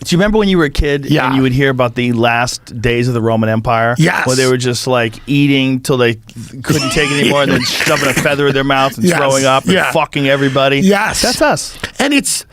Do you remember when you were a kid and you would hear about the last days of the Roman Empire? Yes. Where they were just like eating till they couldn't take it anymore and then shoving a feather in their mouth and throwing up and fucking everybody. Yes. That's us. And it's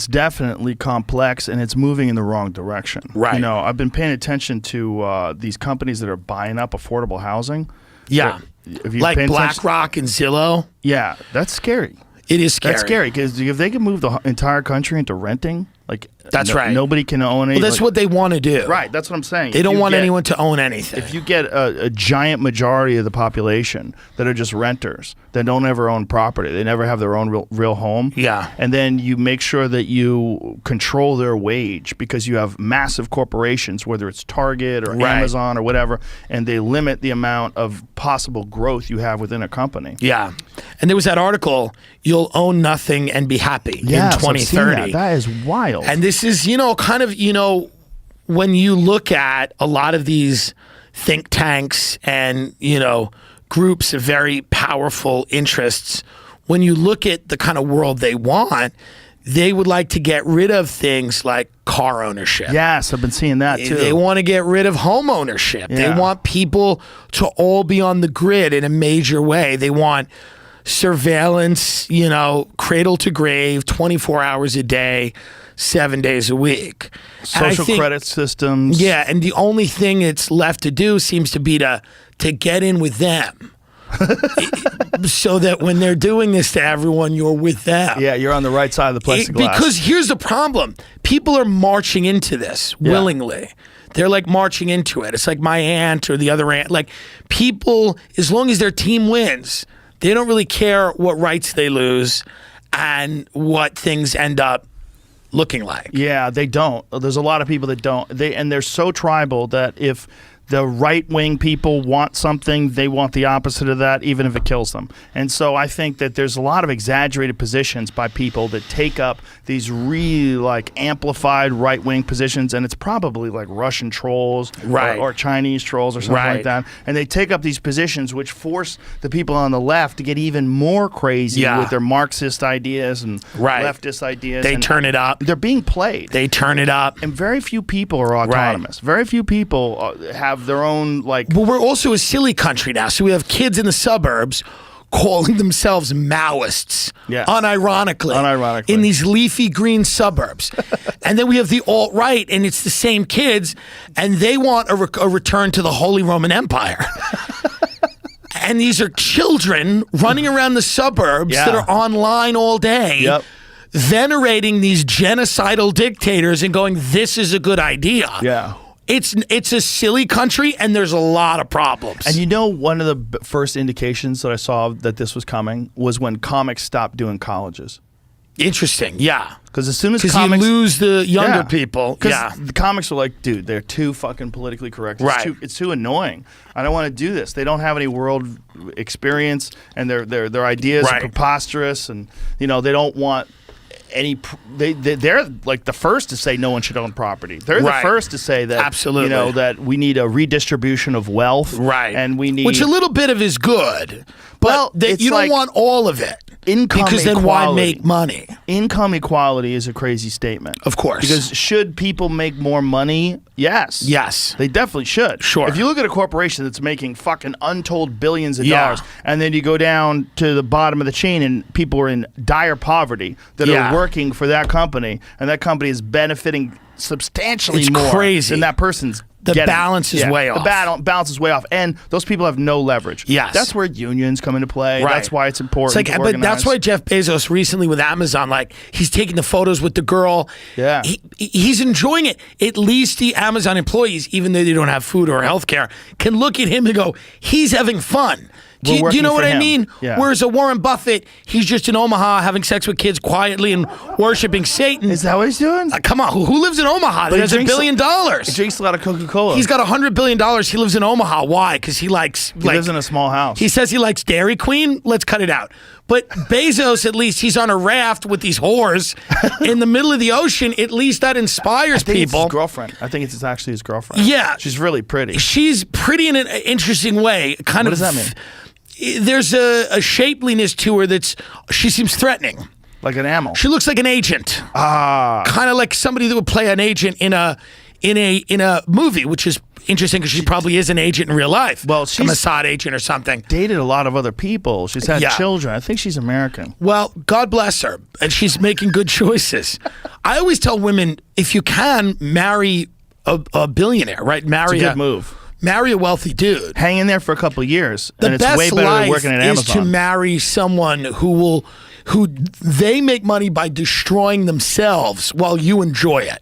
definitely complex and it's moving in the wrong direction. Right. You know, I've been paying attention to these companies that are buying up affordable housing. Yeah. Like BlackRock and Zillow. Yeah, that's scary. It is scary. That's scary because if they can move the entire country into renting, like that's right. Nobody can own anything. Well, that's what they want to do. Right. That's what I'm saying. They don't want anyone to own anything. If you get a giant majority of the population that are just renters, that don't ever own property, they never have their own real home. Yeah. And then you make sure that you control their wage because you have massive corporations, whether it's Target or Amazon or whatever, and they limit the amount of possible growth you have within a company. Yeah. And there was that article, "You'll own nothing and be happy" in 2030. That is wild. And this is, kind of, when you look at a lot of these think tanks and, groups of very powerful interests, when you look at the kind of world they want, they would like to get rid of things like car ownership. Yes, I've been seeing that too. They want to get rid of home ownership. Yeah. They want people to all be on the grid in a major way. They want surveillance, cradle to grave, 24 hours a day, 7 days a week. Social credit systems. Yeah, and the only thing it's left to do seems to be to get in with them. So that when they're doing this to everyone, you're with them. Yeah, you're on the right side of the plexiglass. Because here's the problem. People are marching into this willingly. They're like marching into it. It's like my aunt or the other aunt. Like people, as long as their team wins, they don't really care what rights they lose and what things end up looking like. Yeah, they don't. There's a lot of people that don't. They're so tribal that if the right-wing people want something, they want the opposite of that, even if it kills them. And so I think that there's a lot of exaggerated positions by people that take up these really amplified right-wing positions, and it's probably like Russian trolls or Chinese trolls or something like that. And they take up these positions which force the people on the left to get even more crazy with their Marxist ideas and leftist ideas. They turn it up. They're being played. They turn it up. And very few people are autonomous. Very few people have their own But we're also a silly country now, so we have kids in the suburbs calling themselves Maoists, unironically, in these leafy green suburbs. And then we have the alt-right, and it's the same kids, and they want a return to the Holy Roman Empire. And these are children running around the suburbs that are online all day, venerating these genocidal dictators and going, this is a good idea. Yeah. It's a silly country, and there's a lot of problems. And one of the first indications that I saw that this was coming was when comics stopped doing colleges. Interesting, yeah. Because as soon as you lose the younger people. Because the comics are like, dude, they're too fucking politically correct. It's too annoying. I don't want to do this. They don't have any world experience, and their ideas are preposterous, and they don't want they're like the first to say no one should own property. They're the first to say that that we need a redistribution of wealth, and we need, which a little bit of is good, but you don't want all of it. Because then why make money? Income equality is a crazy statement. Of course. Because should people make more money? Yes. Yes. They definitely should. Sure. If you look at a corporation that's making fucking untold billions of dollars, and then you go down to the bottom of the chain and people are in dire poverty that are working for that company, and that company is benefiting substantially more than that person's the balance is way off. The balance is way off, and those people have no leverage. Yes, that's where unions come into play. That's why it's important. It's but that's why Jeff Bezos recently with Amazon, he's taking the photos with the girl. Yeah, he's enjoying it. At least the Amazon employees, even though they don't have food or health care, can look at him and go, he's having fun. Do you know what I mean? Yeah. Whereas a Warren Buffett, he's just in Omaha having sex with kids quietly and worshiping Satan. Is that what he's doing? Come on, who lives in Omaha? He has $1 billion. He drinks a lot of Coca-Cola. He's got $100 billion. He lives in Omaha. Why? Because he likes... He lives in a small house. He says he likes Dairy Queen. Let's cut it out. But Bezos, at least, he's on a raft with these whores in the middle of the ocean. At least that inspires people. It's his girlfriend. I think it's actually his girlfriend. Yeah. She's really pretty. She's pretty in an interesting way. What does that mean? There's a shapeliness to her she seems threatening. Like an ammo. She looks like an agent. Kind of like somebody that would play an agent in a movie, which is interesting because she probably is an agent in real life. Well, she's a Mossad agent or something. Dated a lot of other people. She's had children. I think she's American. Well, God bless her, and she's making good choices. I always tell women, if you can, marry a billionaire, right? Marry it's a good move. Marry a wealthy dude. Hang in there for a couple of years. The and it's best way better life than working at Amazon. is to marry someone who they make money by destroying themselves while you enjoy it.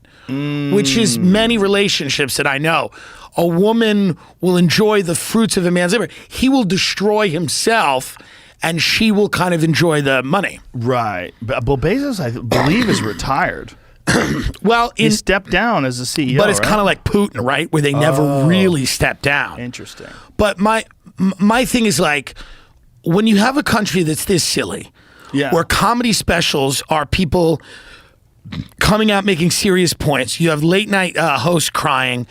Which is many relationships that I know. A woman will enjoy the fruits of a man's labor. He will destroy himself, and she will kind of enjoy the money. Right. But Bezos, I believe, is retired. Well, he stepped down as a CEO, but it's kind of like Putin, right? Where they never really step down. Interesting. But my thing is like, when you have a country that's this silly, where comedy specials are people coming out making serious points, you have late night hosts crying,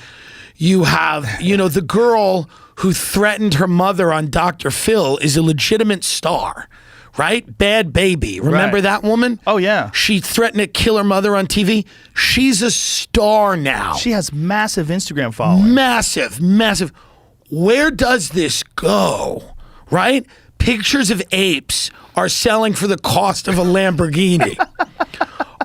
you have the girl who threatened her mother on Dr. Phil is a legitimate star. Right? Bad Baby. Remember that woman? Oh, yeah. She threatened to kill her mother on TV. She's a star now. She has massive Instagram following. Massive. Where does this go? Right? Pictures of apes are selling for the cost of a Lamborghini.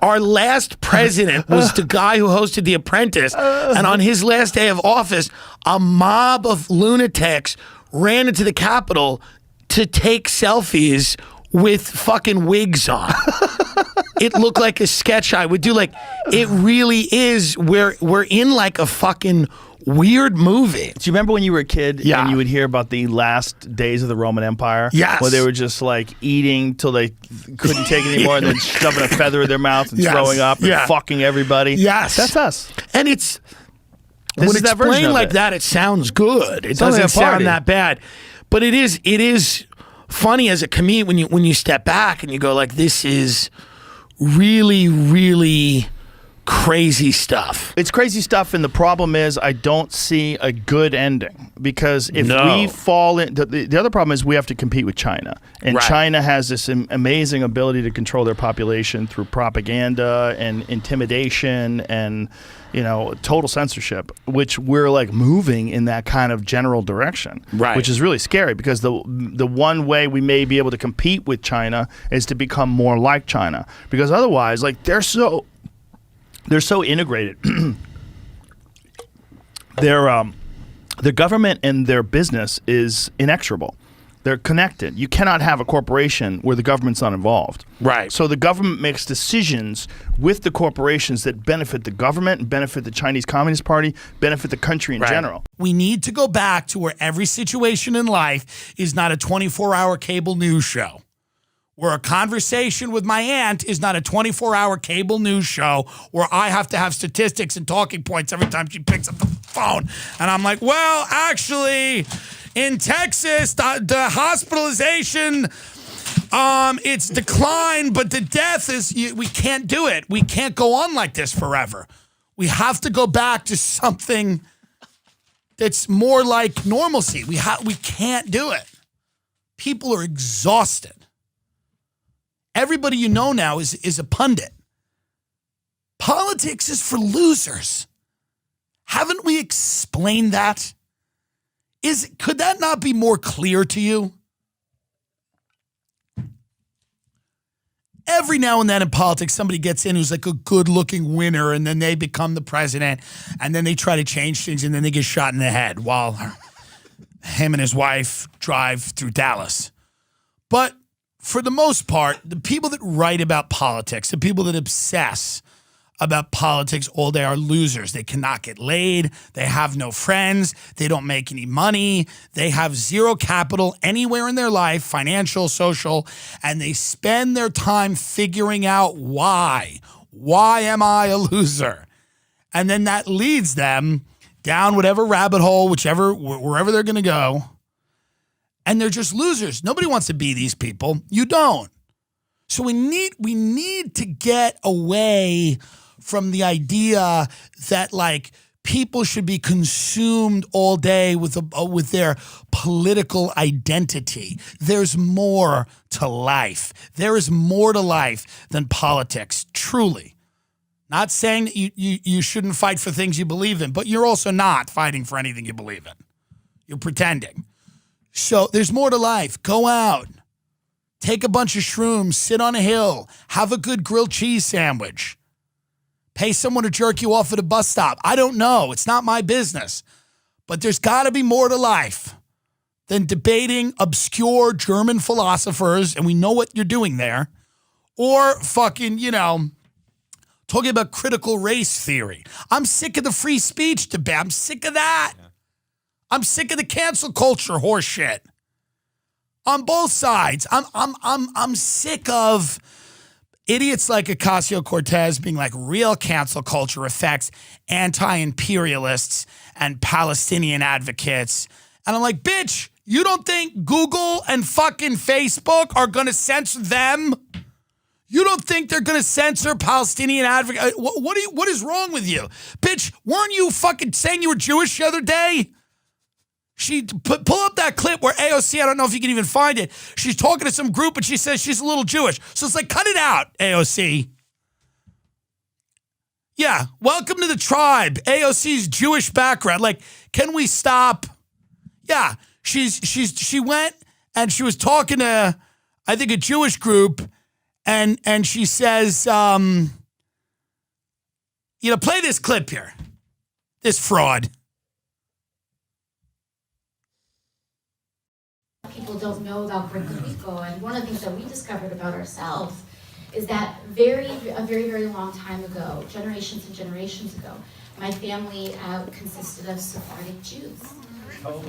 Our last president was the guy who hosted The Apprentice, and on his last day of office, a mob of lunatics ran into the Capitol to take selfies with fucking wigs on. It looked like a sketch I would do. Like, it really is. We're in like a fucking weird movie. Do you remember when you were a kid and you would hear about the last days of the Roman Empire? Yes. Where they were just like eating till they couldn't take it anymore and then shoving a feather in their mouth and throwing up and fucking everybody. Yes. That's us. And when it's explained like that, it sounds good. It doesn't sound that bad. But it is funny as a comedian when you step back and you go like, this is really, really crazy stuff. It's crazy stuff, and the problem is I don't see a good ending because if we fall in, the other problem is we have to compete with China, and China has this amazing ability to control their population through propaganda and intimidation and total censorship, which we're like moving in that kind of general direction, which is really scary because the one way we may be able to compete with China is to become more like China, because otherwise, like they're so integrated. Their government and their business is inexorable. They're connected. You cannot have a corporation where the government's not involved. Right. So the government makes decisions with the corporations that benefit the government and benefit the Chinese Communist Party, benefit the country in general. We need to go back to where every situation in life is not a 24-hour cable news show. Where a conversation with my aunt is not a 24-hour cable news show where I have to have statistics and talking points every time she picks up the phone. And I'm like, well, actually, in Texas, the hospitalization, it's declined, but the death is, we can't do it. We can't go on like this forever. We have to go back to something that's more like normalcy. We can't do it. People are exhausted. Everybody you know now is a pundit. Politics is for losers. Haven't we explained that? Could that not be more clear to you? Every now and then in politics, somebody gets in who's like a good-looking winner, and then they become the president, and then they try to change things, and then they get shot in the head while him and his wife drive through Dallas. But for the most part, the people that write about politics, the people that obsess about politics all day are losers. They cannot get laid. They have no friends. They don't make any money. They have zero capital anywhere in their life, financial, social, and they spend their time figuring out why. Why am I a loser? And then that leads them down whatever rabbit hole, wherever they're going to go. And they're just losers. Nobody wants to be these people. You don't. So we need to get away from the idea that like people should be consumed all day with their political identity. There's more to life. There is more to life than politics, truly. Not saying that you shouldn't fight for things you believe in, but you're also not fighting for anything you believe in. You're pretending. So there's more to life. Go out. Take a bunch of shrooms. Sit on a hill. Have a good grilled cheese sandwich. Pay someone to jerk you off at a bus stop. I don't know. It's not my business. But there's got to be more to life than debating obscure German philosophers, and we know what you're doing there, or fucking, talking about critical race theory. I'm sick of the free speech debate. I'm sick of that. Yeah. I'm sick of the cancel culture horse shit. On both sides. I'm sick of idiots like Ocasio-Cortez being like, real cancel culture affects anti-imperialists and Palestinian advocates. And I'm like, bitch, you don't think Google and fucking Facebook are going to censor them? You don't think they're going to censor Palestinian advocates? What is wrong with you? Bitch, weren't you fucking saying you were Jewish the other day? Pull up that clip where AOC, I don't know if you can even find it. She's talking to some group and she says she's a little Jewish. So it's like, cut it out, AOC. Yeah, welcome to the tribe. AOC's Jewish background. Like, can we stop? Yeah, she went and she was talking to, I think, a Jewish group, and she says, play this clip here. This fraud. People don't know about Puerto Rico, and one of the things that we discovered about ourselves is that a very, very long time ago, generations and generations ago, my family consisted of Sephardic Jews.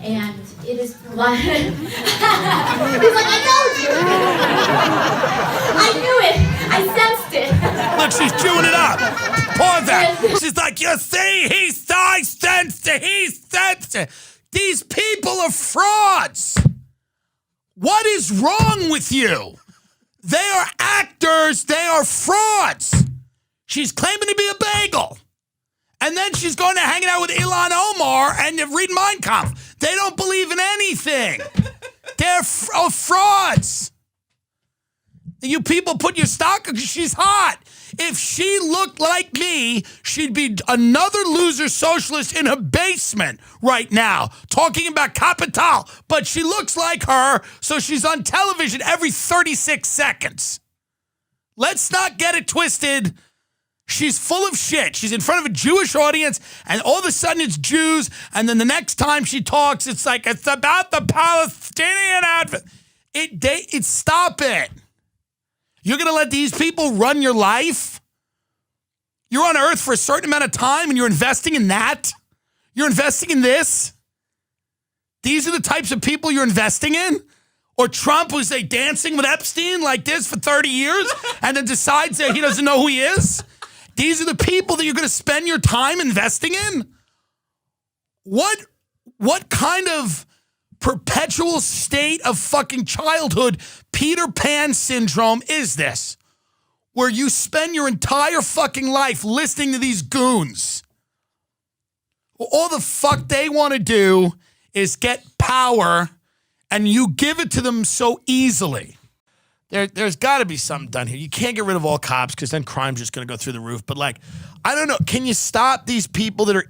And it is blood. He's like, I told you. I knew it. I sensed it. Look, she's chewing it up. Pause that. She's like, you see, I sensed it. He sensed it. These people are frauds. What is wrong with you? They are actors. They are frauds. She's claiming to be a bagel. And then she's going to hang out with Ilhan Omar and read Mein Kampf. They don't believe in anything. They're frauds. You people put your stock because she's hot. If she looked like me, she'd be another loser socialist in her basement right now, talking about Capital. But she looks like her, so she's on television every 36 seconds. Let's not get it twisted. She's full of shit. She's in front of a Jewish audience, and all of a sudden it's Jews, and then the next time she talks, it's like, it's about the Palestinian outfit. Stop it. You're going to let these people run your life? You're on Earth for a certain amount of time, and you're investing in that? You're investing in this? These are the types of people you're investing in? Or Trump, who's dancing with Epstein like this for 30 years, and then decides that he doesn't know who he is? These are the people that you're going to spend your time investing in? What kind of perpetual state of fucking childhood Peter Pan syndrome is this? Where you spend your entire fucking life listening to these goons. All the fuck they want to do is get power, and you give it to them so easily. There's got to be something done here. You can't get rid of all cops because then crime's just going to go through the roof. But I don't know. Can you stop these people that are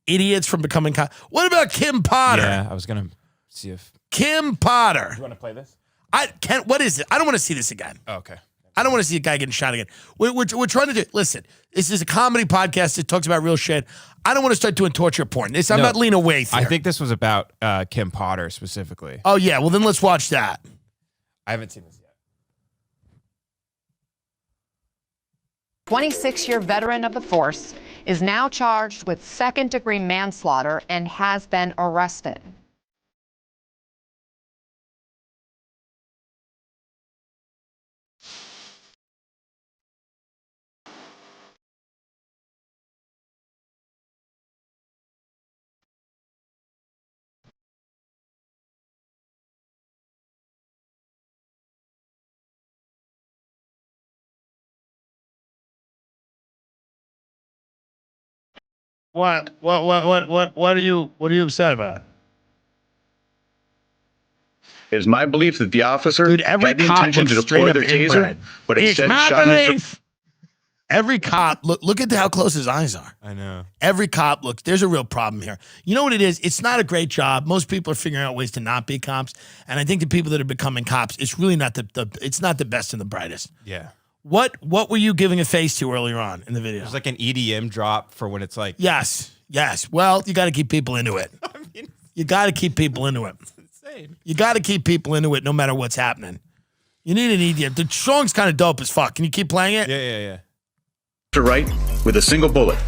idiots from becoming cops? What about Kim Potter? Yeah, I was going to see if... Kim Potter. You want to play this? What is it? I don't want to see this again. Oh, okay. I don't want to see a guy getting shot again. We're trying to do... Listen, this is a comedy podcast that talks about real shit. I don't want to start doing torture porn. I'm not Lena Waithe here. I think this was about Kim Potter specifically. Oh, yeah. Well, then let's watch that. I haven't seen this yet. 26-year veteran of the force is now charged with second-degree manslaughter and has been arrested. What are you upset about? It is my belief that the officer Dude, every had the cop intention to looks deploy straight their up taser, inbred. but It's instead my shot his belief. Every cop, look at how close his eyes are. I know. Every cop looks, there's a real problem here. You know what it is? It's not a great job. Most people are figuring out ways to not be cops. And I think the people that are becoming cops, it's really not it's not the best and the brightest. Yeah. What were you giving a face to earlier on in the video? There's like an EDM drop for when it's like. Yes. Well, you got to keep people into it. You got to keep people into it. Insane. You got to keep people into it no matter what's happening. You need an EDM. The song's kind of dope as fuck. Can you keep playing it? Yeah. to right with a single bullet.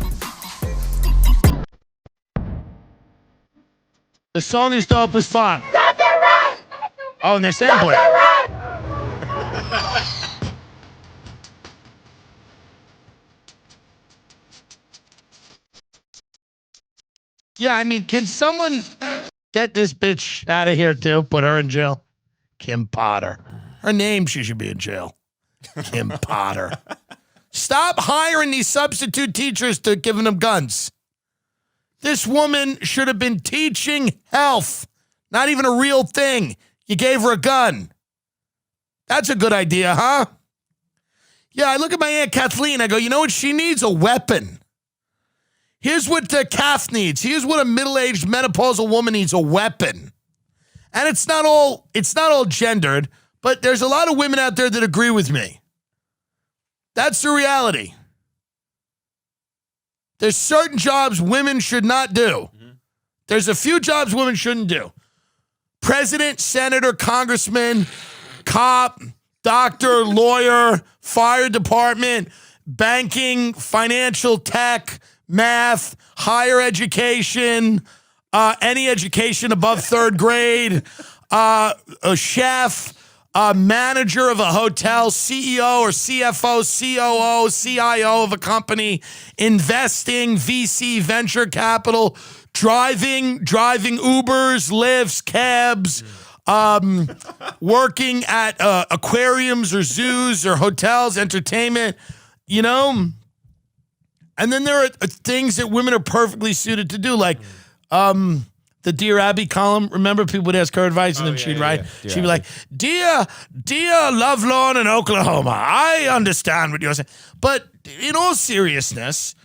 The song is dope as fuck. Oh, and they're sampling. Yeah, I mean, can someone get this bitch out of here too? Put her in jail. Kim Potter. Her name, she should be in jail. Kim Potter. Stop hiring these substitute teachers to giving them guns. This woman should have been teaching health. Not even a real thing. You gave her a gun. That's a good idea, huh? Yeah, I look at my Aunt Kathleen. I go, you know what? She needs a weapon. Here's what Kath needs. Here's what a middle-aged menopausal woman needs, a weapon. And it's not all gendered, but there's a lot of women out there that agree with me. That's the reality. There's certain jobs women should not do. There's a few jobs women shouldn't do. President, senator, congressman, cop, doctor, lawyer, fire department, banking, financial tech, math, higher education, any education above third grade, a chef, a manager of a hotel, CEO or CFO, COO, CIO of a company, investing, VC, venture capital, driving Ubers, Lyfts, cabs, working at aquariums or zoos or hotels, entertainment, you know? And then there are things that women are perfectly suited to do, like the Dear Abby column. Remember, people would ask her advice, and then she'd write. Yeah. She'd be like, "Dear Lovelorn in Oklahoma, I understand what you're saying, but in all seriousness,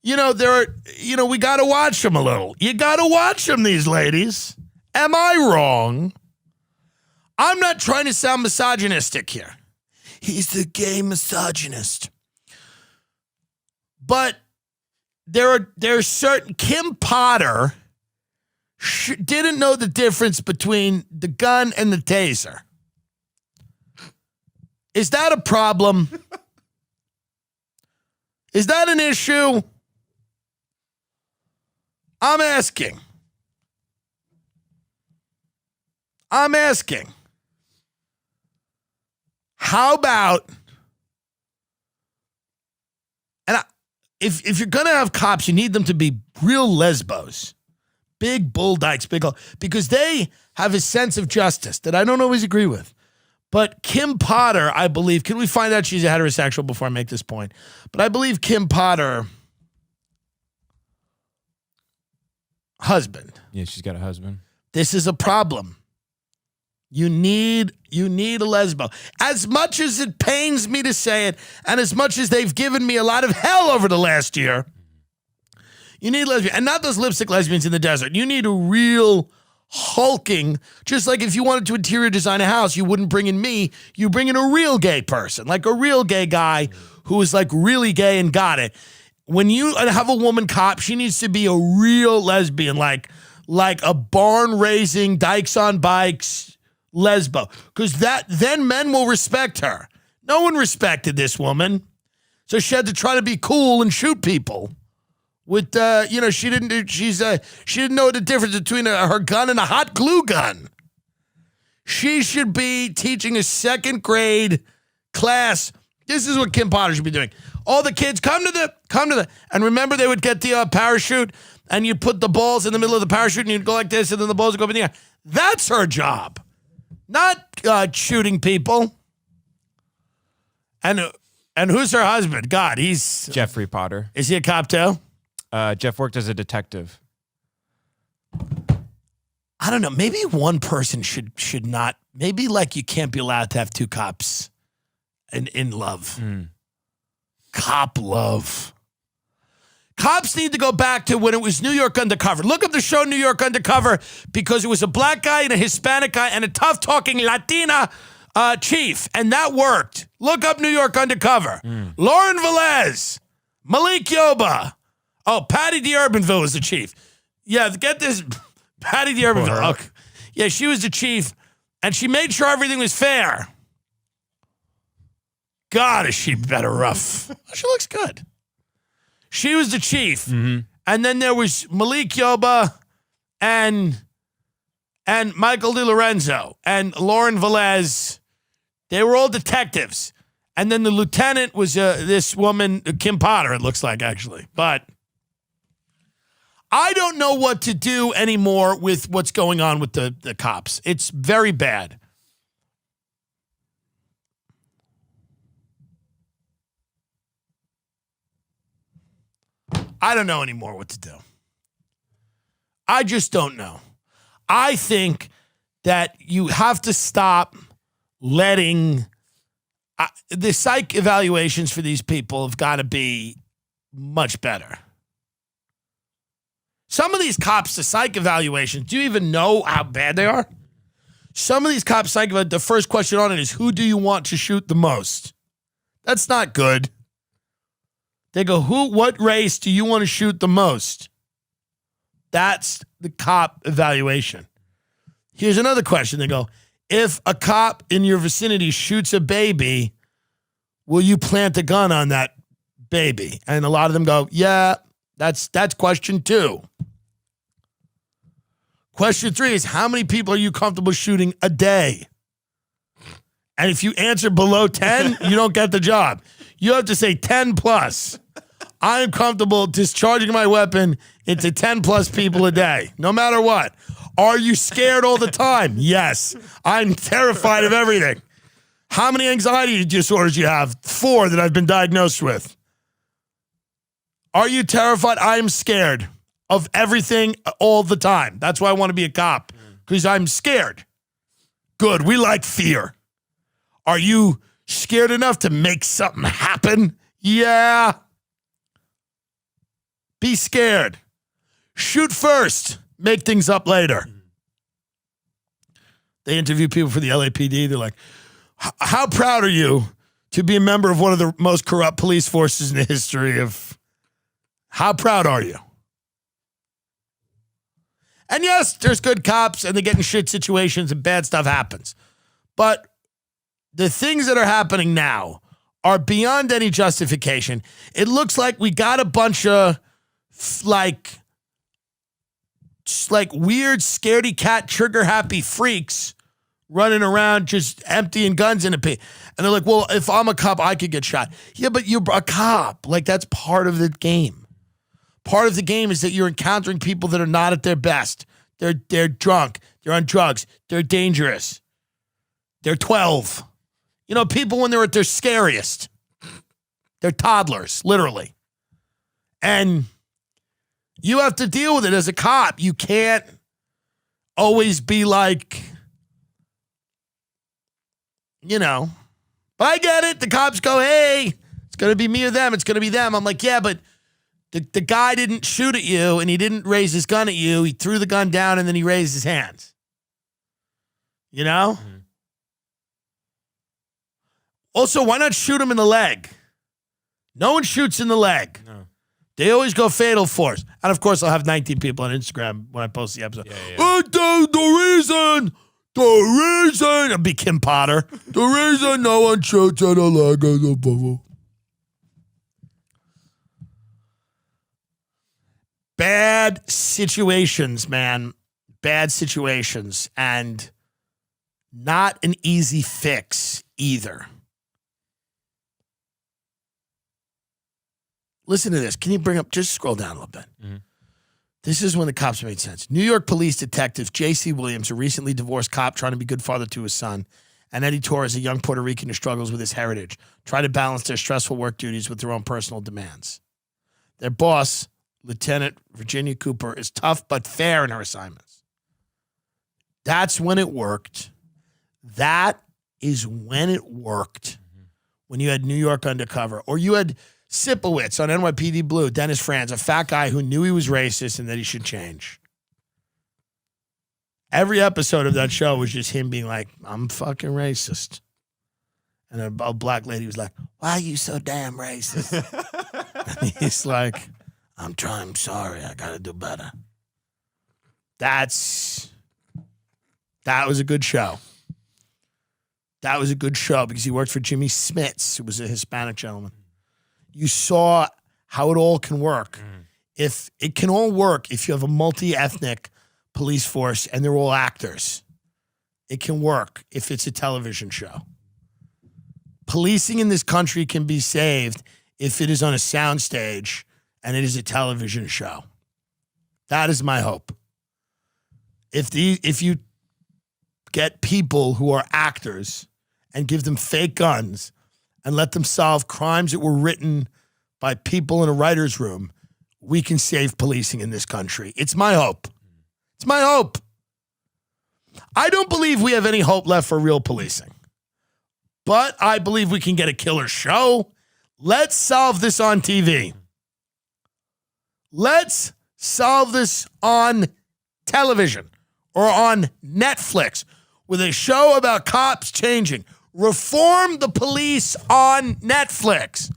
we got to watch them a little. You got to watch them, these ladies. Am I wrong? I'm not trying to sound misogynistic here. He's the gay misogynist, but there are certain Kim Potter." Didn't know the difference between the gun and the taser. Is that a problem? Is that an issue? I'm asking. How about, and if you're going to have cops, you need them to be real lesbos. Big bull dykes, because they have a sense of justice that I don't always agree with. But Kim Potter, I believe, can we find out she's a heterosexual before I make this point? But I believe Kim Potter, husband. Yeah, she's got a husband. This is a problem. You need a lesbo. As much as it pains me to say it, and as much as they've given me a lot of hell over the last year, you need lesbian, and not those lipstick lesbians in the desert. You need a real hulking, just like if you wanted to interior design a house, you wouldn't bring in me, you bring in a real gay person, like a real gay guy who is like really gay and got it. When you have a woman cop, she needs to be a real lesbian, like a barn-raising, dykes on bikes lesbo, because then men will respect her. No one respected this woman, so she had to try to be cool and shoot people. With she didn't know the difference between her gun and a hot glue gun. She should be teaching a second grade class. This is what Kim Potter should be doing. All the kids come to the, and remember they would get the parachute, and you'd put the balls in the middle of the parachute, and you'd go like this, and then the balls would go up in the air. That's her job, not shooting people. And who's her husband? God, he's Jeffrey Potter. Is he a cop too? Jeff worked as a detective. I don't know. Maybe one person should not. Maybe like you can't be allowed to have two cops in love. Cop love. Cops need to go back to when it was New York Undercover. Look up the show New York Undercover because it was a black guy and a Hispanic guy and a tough-talking Latina chief, and that worked. Look up New York Undercover. Lauren Velez, Malik Yoba. Oh, Patty d'Urbanville was the chief. Yeah, get this. Patty d'Urbanville. Okay. Yeah, she was the chief, and she made sure everything was fair. God, is she better rough. She looks good. She was the chief. And then there was Malik Yoba and Michael DiLorenzo and Lauren Velez. They were all detectives. And then the lieutenant was this woman, Kim Potter, it looks like, actually. But I don't know what to do anymore with what's going on with the cops. It's very bad. I don't know anymore what to do. I just don't know. I think that you have to stop letting the psych evaluations for these people have got to be much better. Some of these cops, the psych evaluations, do you even know how bad they are? Some of these cops, the first question on it is, who do you want to shoot the most? That's not good. They go, what race do you want to shoot the most? That's the cop evaluation. Here's another question. They go, if a cop in your vicinity shoots a baby, will you plant a gun on that baby? And a lot of them go, yeah, that's question 2. Question 3 is, how many people are you comfortable shooting a day? And if you answer below 10, you don't get the job. You have to say 10 plus. I am comfortable discharging my weapon into 10 plus people a day, no matter what. Are you scared all the time? Yes. I'm terrified of everything. How many anxiety disorders do you have? 4 that I've been diagnosed with. Are you terrified? I am scared of everything all the time. That's why I want to be a cop, because I'm scared. Good. We like fear. Are you scared enough to make something happen? Yeah. Be scared. Shoot first. Make things up later. They interview people for the LAPD. They're like, how proud are you to be a member of one of the most corrupt police forces in the history of... How proud are you? And yes, there's good cops and they get in shit situations and bad stuff happens. But the things that are happening now are beyond any justification. It looks like we got a bunch of like weird scaredy cat trigger happy freaks running around just emptying guns in a pit. And they're like, well, if I'm a cop, I could get shot. Yeah, but you're a cop. Like, that's part of the game. Part of the game is that you're encountering people that are not at their best. They're drunk. They're on drugs. They're dangerous. They're 12. You know, people when they're at their scariest. They're toddlers, literally. And you have to deal with it as a cop. You can't always be like, you know. But I get it. The cops go, hey, it's going to be me or them. It's going to be them. I'm like, yeah, but the guy didn't shoot at you and he didn't raise his gun at you. He threw the gun down and then he raised his hands. You know? Mm-hmm. Also, why not shoot him in the leg? No one shoots in the leg. No. They always go fatal force. And of course, I'll have 19 people on Instagram when I post the episode. Yeah. The reason, I'll be Kim Potter. The reason no one shoots in the leg is a bubble. Bad situations, man. Bad situations. And not an easy fix either. Listen to this. Can you bring up, just scroll down a little bit. Mm-hmm. This is when the cops made sense. New York police detective J.C. Williams, a recently divorced cop trying to be a good father to his son, and Eddie Torres, a young Puerto Rican who struggles with his heritage, try to balance their stressful work duties with their own personal demands. Their boss, Lieutenant Virginia Cooper is tough but fair in her assignments. That's when it worked. That is when it worked. When you had New York Undercover, or you had Sipowicz on NYPD Blue, Dennis Franz, a fat guy who knew he was racist and that he should change. Every episode of that show was just him being like, I'm fucking racist. And a black lady was like, why are you so damn racist? And he's like, I'm sorry, I gotta do better. That was a good show. That was a good show because he worked for Jimmy Smits, who was a Hispanic gentleman. You saw how it all can work. If it can all work if you have a multi-ethnic police force and they're all actors. It can work if it's a television show. Policing in this country can be saved if it is on a soundstage and it is a television show. That is my hope. If you get people who are actors and give them fake guns and let them solve crimes that were written by people in a writer's room, we can save policing in this country. It's my hope. It's my hope. I don't believe we have any hope left for real policing, but I believe we can get a killer show. Let's solve this on TV. Let's solve this on television or on Netflix with a show about cops changing. Reform the police on Netflix.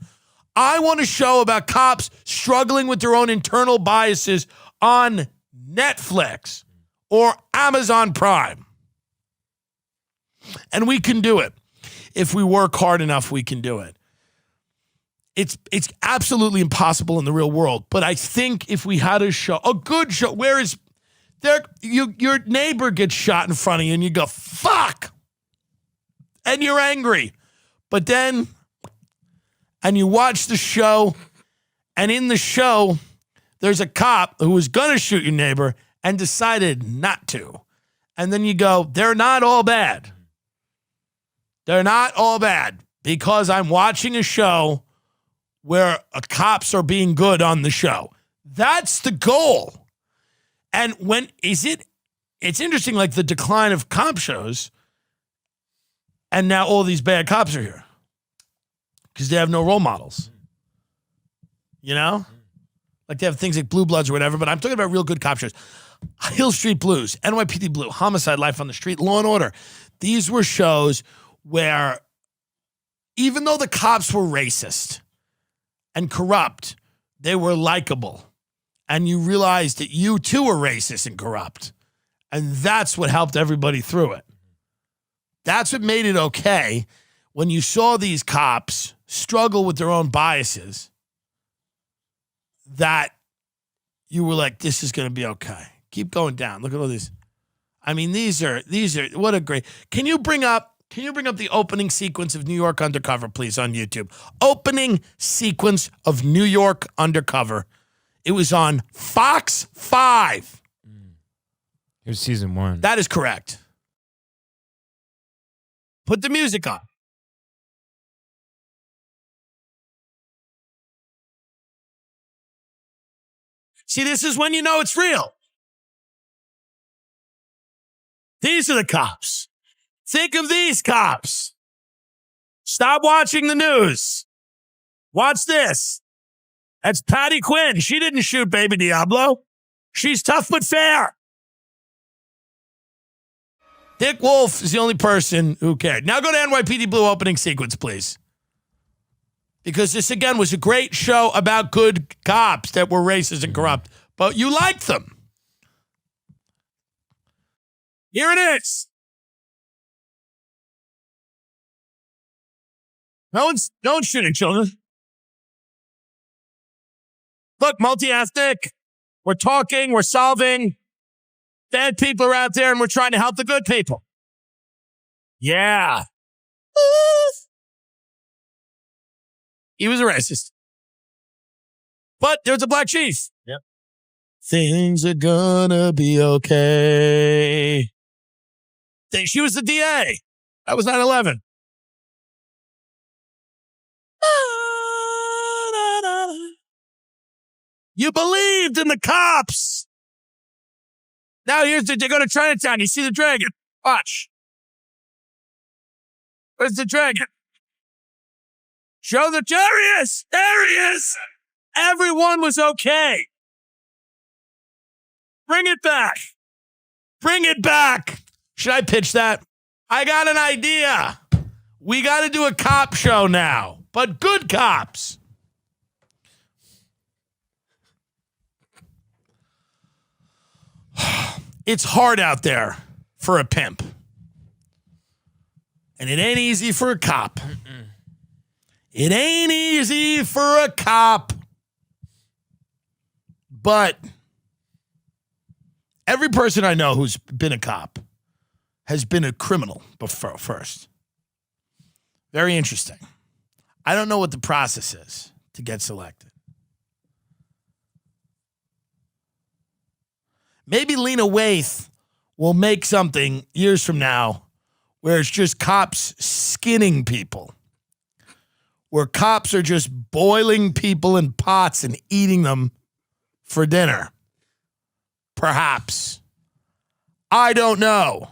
I want a show about cops struggling with their own internal biases on Netflix or Amazon Prime. And we can do it. If we work hard enough, we can do it. It's absolutely impossible in the real world. But I think if we had a show, a good show, where is there, your neighbor gets shot in front of you and you go, fuck. And you're angry. But then, and you watch the show, and in the show, there's a cop who was going to shoot your neighbor and decided not to. And then you go, they're not all bad. They're not all bad because I'm watching a show where cops are being good on the show. That's the goal. And it's interesting, like the decline of cop shows, and now all these bad cops are here because they have no role models. You know? Like they have things like Blue Bloods or whatever, but I'm talking about real good cop shows. Hill Street Blues, NYPD Blue, Homicide, Life on the Street, Law and Order. These were shows where even though the cops were racist and corrupt, they were likable. And you realized that you too were racist and corrupt. And that's what helped everybody through it. That's what made it okay when you saw these cops struggle with their own biases, that you were like, this is going to be okay. Keep going down. Look at all these. I mean, these are, what a great, can you bring up the opening sequence of New York Undercover, please, on YouTube? Opening sequence of New York Undercover. It was on Fox 5. It was season 1. That is correct. Put the music on. See, this is when you know it's real. These are the cops. Think of these cops. Stop watching the news. Watch this. That's Patty Quinn. She didn't shoot Baby Diablo. She's tough but fair. Dick Wolf is the only person who cared. Now go to NYPD Blue opening sequence, please. Because this, again, was a great show about good cops that were racist and corrupt. But you liked them. Here it is. No one's shooting children. Look, multi-ethnic. We're talking. We're solving. Bad people are out there, and we're trying to help the good people. Yeah. He was a racist. But there's a black chief. Yep. Things are gonna be okay. She was the DA. That was 9/11. You believed in the cops. Now here's they go to Chinatown. You see the dragon. Watch. Where's the dragon? Show the there he is. There he is. Everyone was okay. Bring it back. Bring it back. Should I pitch that? I got an idea. We got to do a cop show now, but good cops. It's hard out there for a pimp. And it ain't easy for a cop. It ain't easy for a cop. But every person I know who's been a cop has been a criminal before first. Very interesting. I don't know what the process is to get selected. Maybe Lena Waithe will make something years from now where it's just cops skinning people. Where cops are just boiling people in pots and eating them for dinner. Perhaps. I don't know.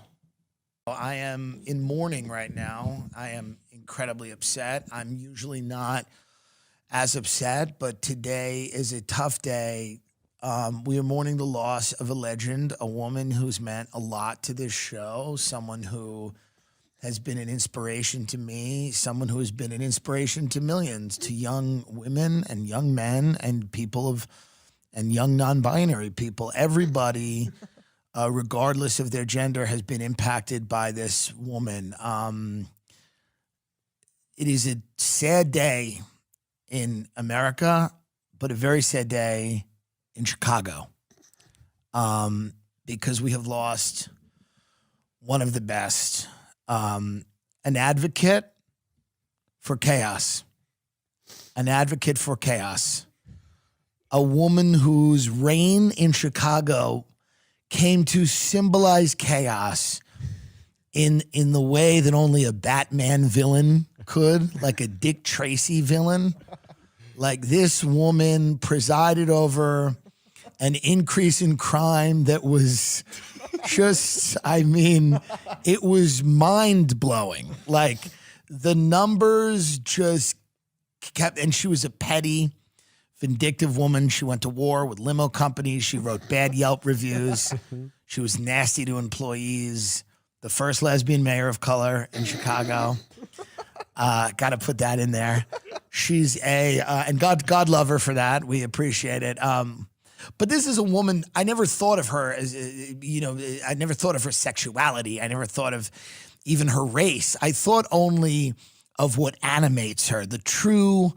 I am in mourning right now. I am incredibly upset. I'm usually not as upset, but today is a tough day. We are mourning the loss of a legend, a woman who's meant a lot to this show, someone who has been an inspiration to me, someone who has been an inspiration to millions, to young women and young men and and young non-binary people. Everybody, regardless of their gender, has been impacted by this woman. It is a sad day in America, but a very sad day in Chicago, because we have lost one of the best, an advocate for chaos, a woman whose reign in Chicago came to symbolize chaos in the way that only a Batman villain could, like a Dick Tracy villain. Like, this woman presided over an increase in crime that was just, it was mind-blowing. Like, the numbers just kept, and she was a petty, vindictive woman. She went to war with limo companies. She wrote bad Yelp reviews. She was nasty to employees. The first lesbian mayor of color in Chicago. Got to put that in there. She's and God love her for that. We appreciate it. But this is a woman, I never thought of her as, I never thought of her sexuality. I never thought of even her race. I thought only of what animates her, the true,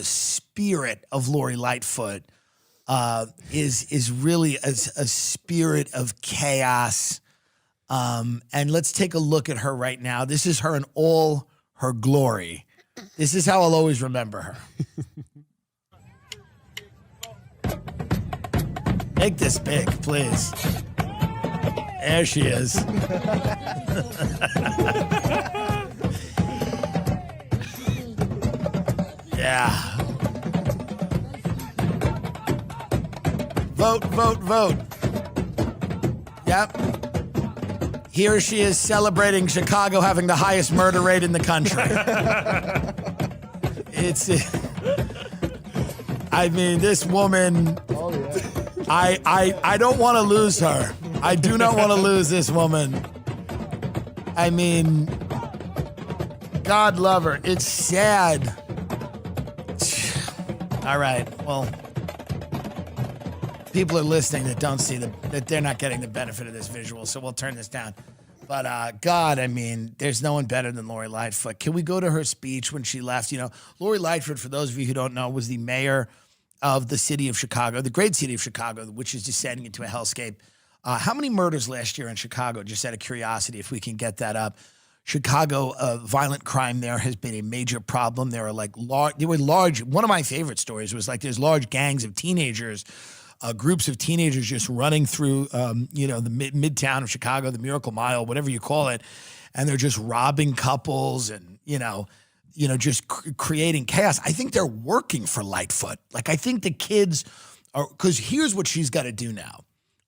spirit of Lori Lightfoot is really a spirit of chaos. And let's take a look at her right now. This is her in all her glory. This is how I'll always remember her. Make this big, please. There she is. Yeah. Vote, vote, vote. Yep. Here she is celebrating Chicago having the highest murder rate in the country. This woman, I don't want to lose her. I do not want to lose this woman. God love her. It's sad. All right, well, people are listening that don't see that they're not getting the benefit of this visual, so we'll turn this down. But God, there's no one better than Lori Lightfoot. Can we go to her speech when she left? Lori Lightfoot, for those of you who don't know, was the mayor of the city of Chicago, the great city of Chicago, which is descending into a hellscape. How many murders last year in Chicago? Just out of curiosity, if we can get that up. Chicago, violent crime there has been a major problem. There were large. One of my favorite stories was there's large gangs of teenagers, groups of teenagers just running through, the midtown of Chicago, the Miracle Mile, whatever you call it, and they're just robbing couples and just creating chaos. I think they're working for Lightfoot. Like, I think the kids are, because here's what she's got to do now.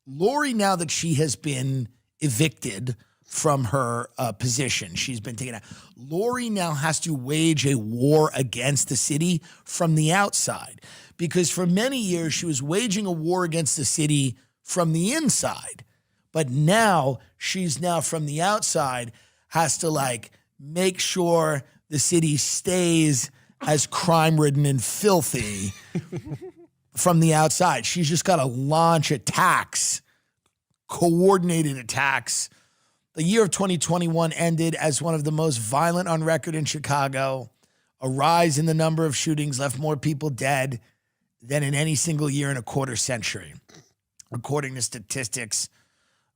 Lori, now that she has been evicted from her position, she's been taken out. Lori now has to wage a war against the city from the outside, because for many years she was waging a war against the city from the inside. But now she's from the outside, has to like make sure the city stays as crime-ridden and filthy from the outside. She's just got to launch attacks, coordinated attacks. The year of 2021 ended as one of the most violent on record in Chicago. A rise in the number of shootings left more people dead than in any single year in a quarter century, according to statistics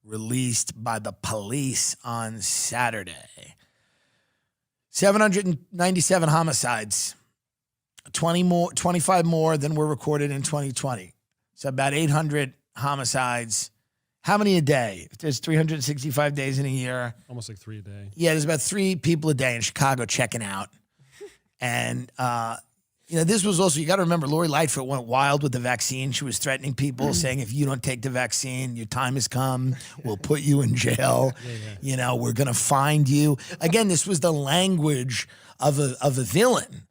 released by the police on Saturday. 797 homicides, 25 more than were recorded in 2020. So about 800 homicides. How many a day? There's 365 days in a year. Almost like 3 a day. Yeah, there's about 3 people a day in Chicago checking out. And, this was also, you got to remember, Lori Lightfoot went wild with the vaccine. She was threatening people, saying, if you don't take the vaccine, your time has come. We'll put you in jail. We're going to find you. Again, this was the language of a villain.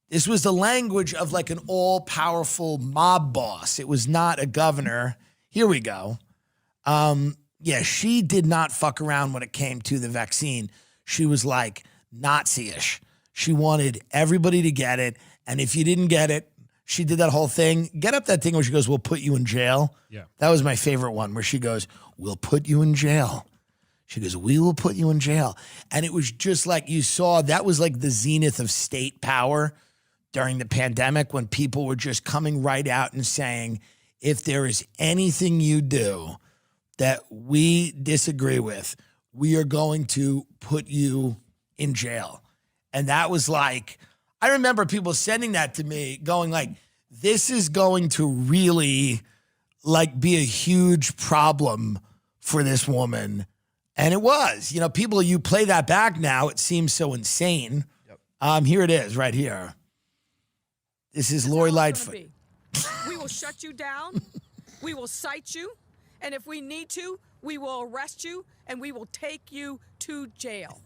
This was the language of like an all-powerful mob boss. It was not a governor. Here we go. She did not fuck around when it came to the vaccine. She was like Nazi-ish. She wanted everybody to get it. And if you didn't get it, she did that whole thing. Get up that thing where she goes, we'll put you in jail. Yeah. That was my favorite one, where she goes, we'll put you in jail. She goes, we will put you in jail. And it was just like you saw, that was like the zenith of state power during the pandemic, when people were just coming right out and saying, if there is anything you do that we disagree with, we are going to put you in jail. And that was like, I remember people sending that to me going like, this is going to really like be a huge problem for this woman. And it was, people, you play that back now, it seems so insane. Yep. Here it is right here. This is Lori Lightfoot. We will shut you down. We will cite you. And if we need to, we will arrest you and we will take you to jail.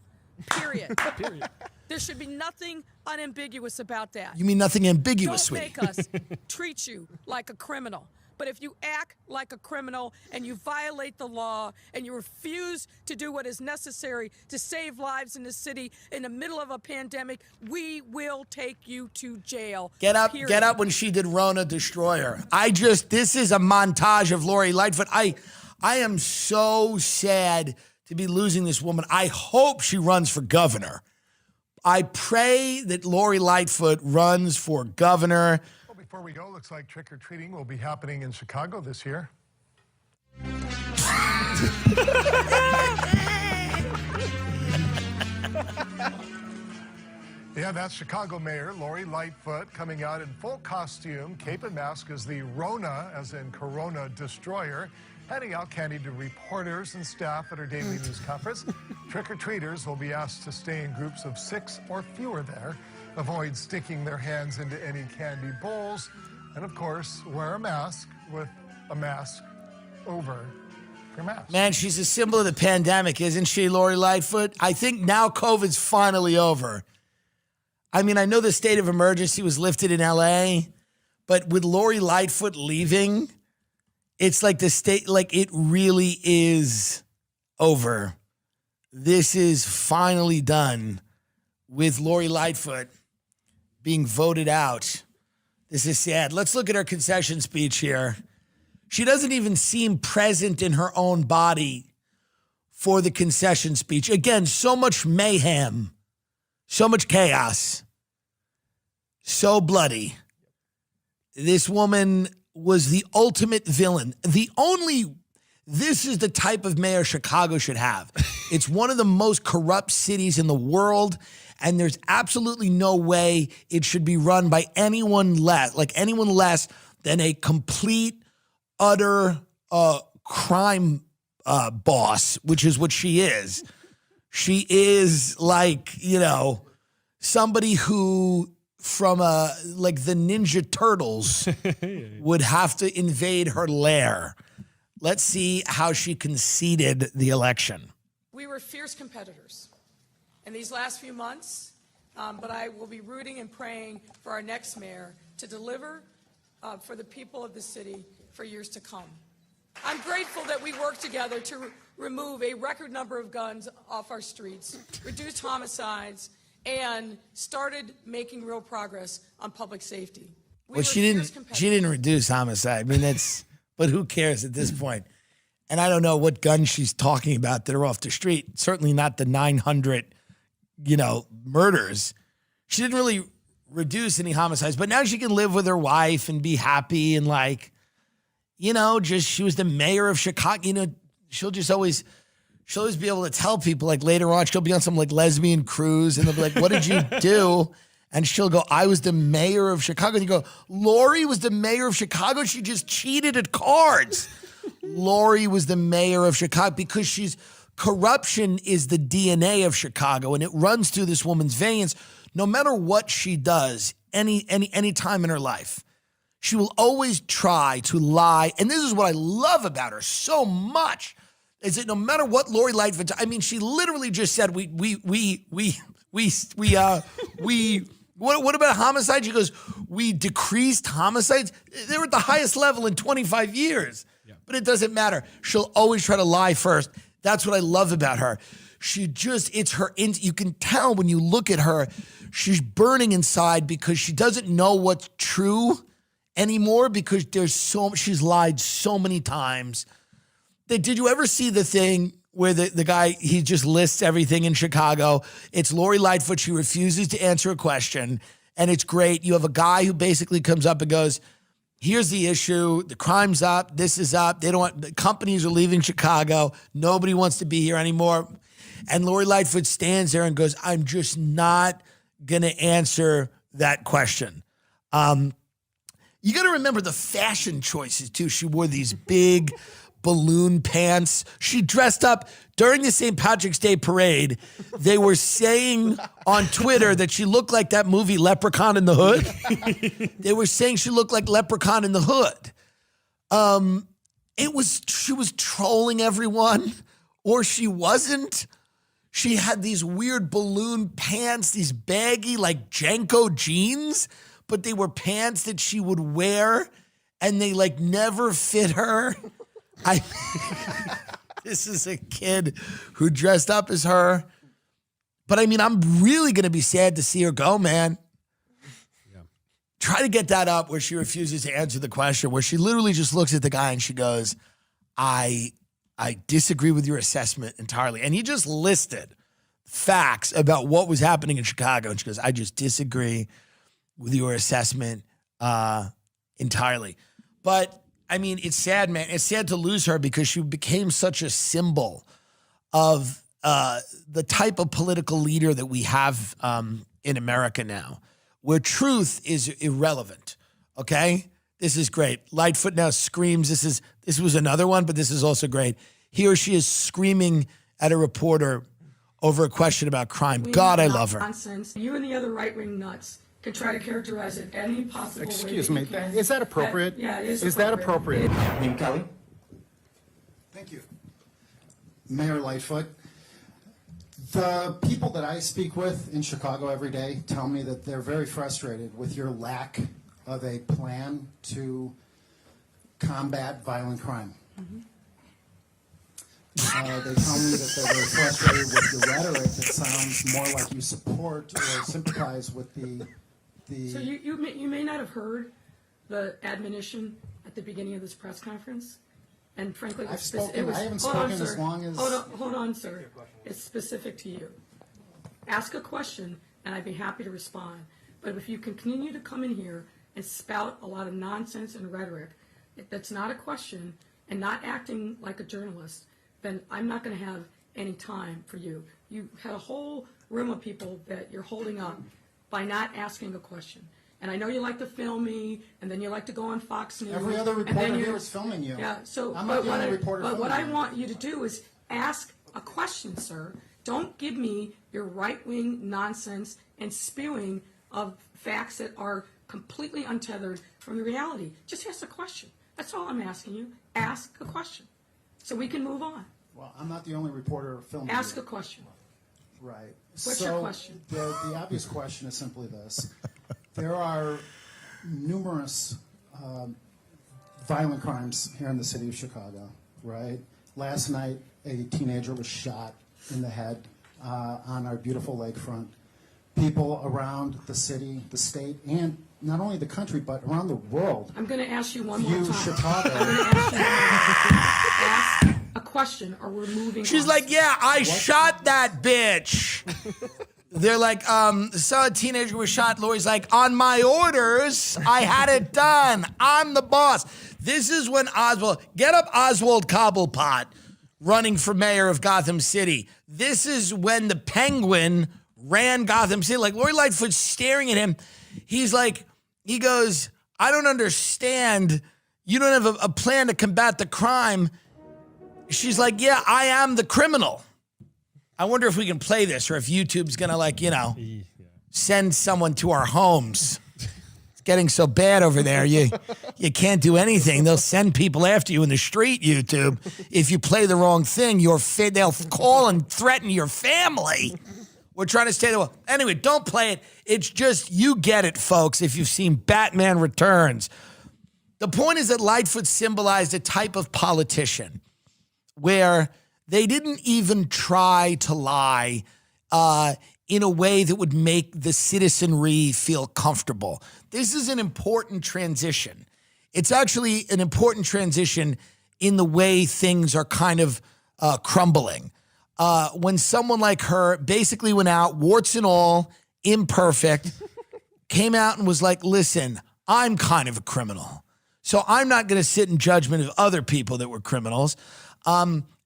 Period. Period. There should be nothing unambiguous about that. You mean nothing ambiguous, Don't sweetie? make us treat you like a criminal. But if you act like a criminal and you violate the law and you refuse to do what is necessary to save lives in the city in the middle of a pandemic, we will take you to jail. Get up, period. Get up when she did Rona Destroyer. This is a montage of Lori Lightfoot. I am so sad to be losing this woman. I hope she runs for governor. I pray that Lori Lightfoot runs for governor. Well, before we go, looks like trick-or-treating will be happening in Chicago this year. Yeah, that's Chicago Mayor Lori Lightfoot coming out in full costume, cape and mask as the Rona, as in Corona Destroyer, handing out candy to reporters and staff at her daily news conference. Trick-or-treaters will be asked to stay in groups of 6 or fewer there, avoid sticking their hands into any candy bowls, and of course, wear a mask with a mask over your mask. Man, she's a symbol of the pandemic, isn't she, Lori Lightfoot? I think now COVID's finally over. I mean, I know the state of emergency was lifted in LA, but with Lori Lightfoot leaving, it's like the state, like it really is over. This is finally done with Lori Lightfoot being voted out. This is sad. Let's look at her concession speech here. She doesn't even seem present in her own body for the concession speech. Again, so much mayhem, so much chaos, so bloody. This woman was the ultimate villain. This is the type of mayor Chicago should have. It's one of the most corrupt cities in the world, and there's absolutely no way it should be run by anyone less than a complete, utter crime boss, which is what she is. She is like, somebody who from like the Ninja Turtles would have to invade her lair. Let's see how she conceded the election. We were fierce competitors in these last few months, but I will be rooting and praying for our next mayor to deliver for the people of the city for years to come. I'm grateful that we worked together to remove a record number of guns off our streets, reduced homicides, and started making real progress on public safety. Well, she didn't reduce homicide. I mean, but who cares at this point? And I don't know what guns she's talking about that are off the street. Certainly not the 900, murders. She didn't really reduce any homicides, but now she can live with her wife and be happy and she was the mayor of Chicago. She'll always be able to tell people, like, later on, she'll be on some like lesbian cruise and they'll be like, what did you do? And she'll go, I was the mayor of Chicago. And you go, Lori was the mayor of Chicago? She just cheated at cards. Lori was the mayor of Chicago because corruption is the DNA of Chicago and it runs through this woman's veins. No matter what she does, any time in her life, she will always try to lie. And this is what I love about her so much. Is that no matter what Lori Lightfoot, she literally just said, what about homicide? She goes, we decreased homicides. They were at the highest level in 25 years, but it doesn't matter. She'll always try to lie first. That's what I love about her. You can tell when you look at her, she's burning inside because she doesn't know what's true anymore because she's lied so many times. Did you ever see the thing where the guy, he just lists everything in Chicago? It's Lori Lightfoot. She refuses to answer a question. And it's great. You have a guy who basically comes up and goes, here's the issue. The crime's up. This is up. The companies are leaving Chicago. Nobody wants to be here anymore. And Lori Lightfoot stands there and goes, I'm just not going to answer that question. You got to remember the fashion choices too. She wore these big balloon pants. She dressed up during the St. Patrick's Day parade. They were saying on Twitter that she looked like that movie Leprechaun in the Hood. They were saying she looked like Leprechaun in the Hood. She was trolling everyone, or she wasn't. She had these weird balloon pants, these baggy like Janko jeans, but they were pants that she would wear and they never fit her. This is a kid who dressed up as her. But I'm really going to be sad to see her go, man. Yeah. Try to get that up where she refuses to answer the question, where she literally just looks at the guy and she goes, I disagree with your assessment entirely. And he just listed facts about what was happening in Chicago. And she goes, I just disagree with your assessment entirely. But it's sad, man. It's sad to lose her because she became such a symbol of the type of political leader that we have in America now, where truth is irrelevant. Okay? This is great. Lightfoot now screams. This was another one, but this is also great. He or she is screaming at a reporter over a question about crime. God, I love her. Nonsense. You and the other right-wing nuts can try to characterize it any possible way. Excuse me. Is that appropriate? Yeah, it is. Is that appropriate? Name Kelly. Thank you. Mayor Lightfoot, the people that I speak with in Chicago every day tell me that they're very frustrated with your lack of a plan to combat violent crime. Mm-hmm. They tell me that they're very frustrated with your rhetoric that sounds more like you support or sympathize with the So you may not have heard the admonition at the beginning of this press conference, and frankly, I haven't spoken as long as. Hold on, sir. It's specific to you. Ask a question, and I'd be happy to respond. But if you continue to come in here and spout a lot of nonsense and rhetoric that's not a question and not acting like a journalist, then I'm not going to have any time for you. You had a whole room of people that you're holding up by not asking a question. And I know you like to film me, and then you like to go on Fox News. Every other reporter here is filming you. Yeah, so I'm not the only reporter filming but what I you. want you to do is ask a question, sir, Don't give me your right-wing nonsense and spewing of facts that are completely untethered from the reality. Just ask a question. That's all I'm asking you. Ask a question so we can move on. Well, I'm not the only reporter filming. Ask you. a question. Right. What's your question? The obvious question is simply this. There are numerous violent crimes here in the city of Chicago, right? Last night, a teenager was shot in the head on our beautiful lakefront. People around the city, the state, and not only the country, but around the world. I'm going to ask you one more time. Chicago. I'm going to ask you one more time. Ask a question or we're moving She's on. like, yeah, I shot that bitch. They're like, saw a teenager was shot. Lori's like, on my orders, I had it done. I'm the boss. This is when get up Oswald Cobblepot running for mayor of Gotham City. This is when the Penguin ran Gotham City. Like Lori Lightfoot's staring at him. He's like, he goes, I don't understand. You don't have a plan to combat the crime. She's like, yeah, I am the criminal. I wonder if we can play this or if YouTube's going to send someone to our homes. It's getting so bad over there. You can't do anything. They'll send people after you in the street, YouTube. If you play the wrong thing, they'll call and threaten your family. We're trying to stay there. Anyway, don't play it. It's just, you get it, folks, if you've seen Batman Returns. The point is that Lightfoot symbolized a type of politician where they didn't even try to lie in a way that would make the citizenry feel comfortable. This is an important transition. It's actually an important transition in the way things are kind of crumbling. When someone like her basically went out, warts and all, imperfect, came out and was like, listen, I'm kind of a criminal. So I'm not going to sit in judgment of other people that were criminals.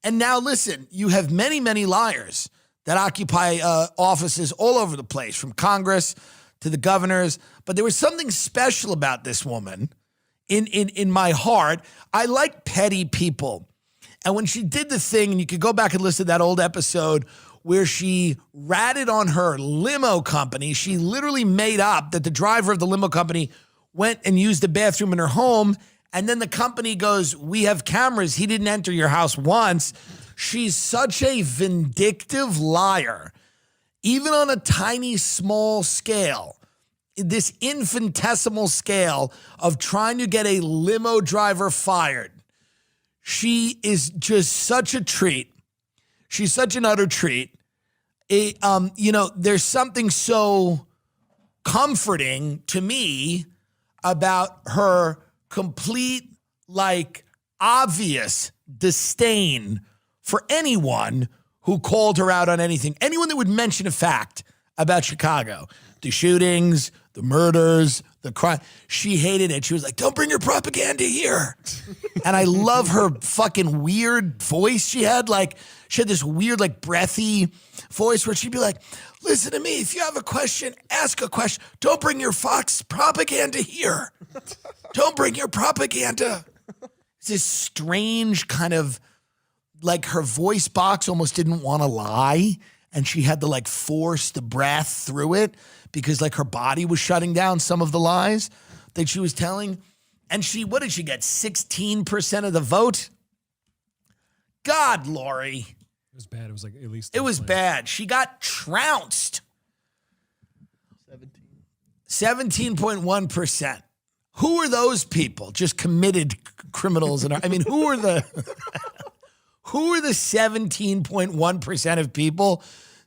And now listen, you have many, many liars that occupy offices all over the place, from Congress to the governors. But there was something special about this woman in my heart. I like petty people. And when she did the thing, and you could go back and listen to that old episode where she ratted on her limo company, she literally made up that the driver of the limo company went and used the bathroom in her home. And then the company goes, we have cameras. He didn't enter your house once. She's such a vindictive liar, even on a tiny, small scale, this infinitesimal scale of trying to get a limo driver fired. She is just such a treat. She's such an utter treat. There's something so comforting to me about her complete, obvious disdain for anyone who called her out on anything. Anyone that would mention a fact about Chicago, the shootings, the murders, the crime. She hated it. She was like, don't bring your propaganda here. And I love her fucking weird voice she had. She had this weird, breathy voice where she'd be like, listen to me. If you have a question, ask a question. Don't bring your Fox propaganda here. Don't bring your propaganda. It's this strange kind of, her voice box almost didn't want to lie. And she had to force the breath through it because her body was shutting down some of the lies that she was telling. And what did she get? 16% of the vote? God, Lori. It was bad. It was at least. It was bad. She got trounced. 17.1%. Who are those people? Just committed criminals. Who are the 17.1% of people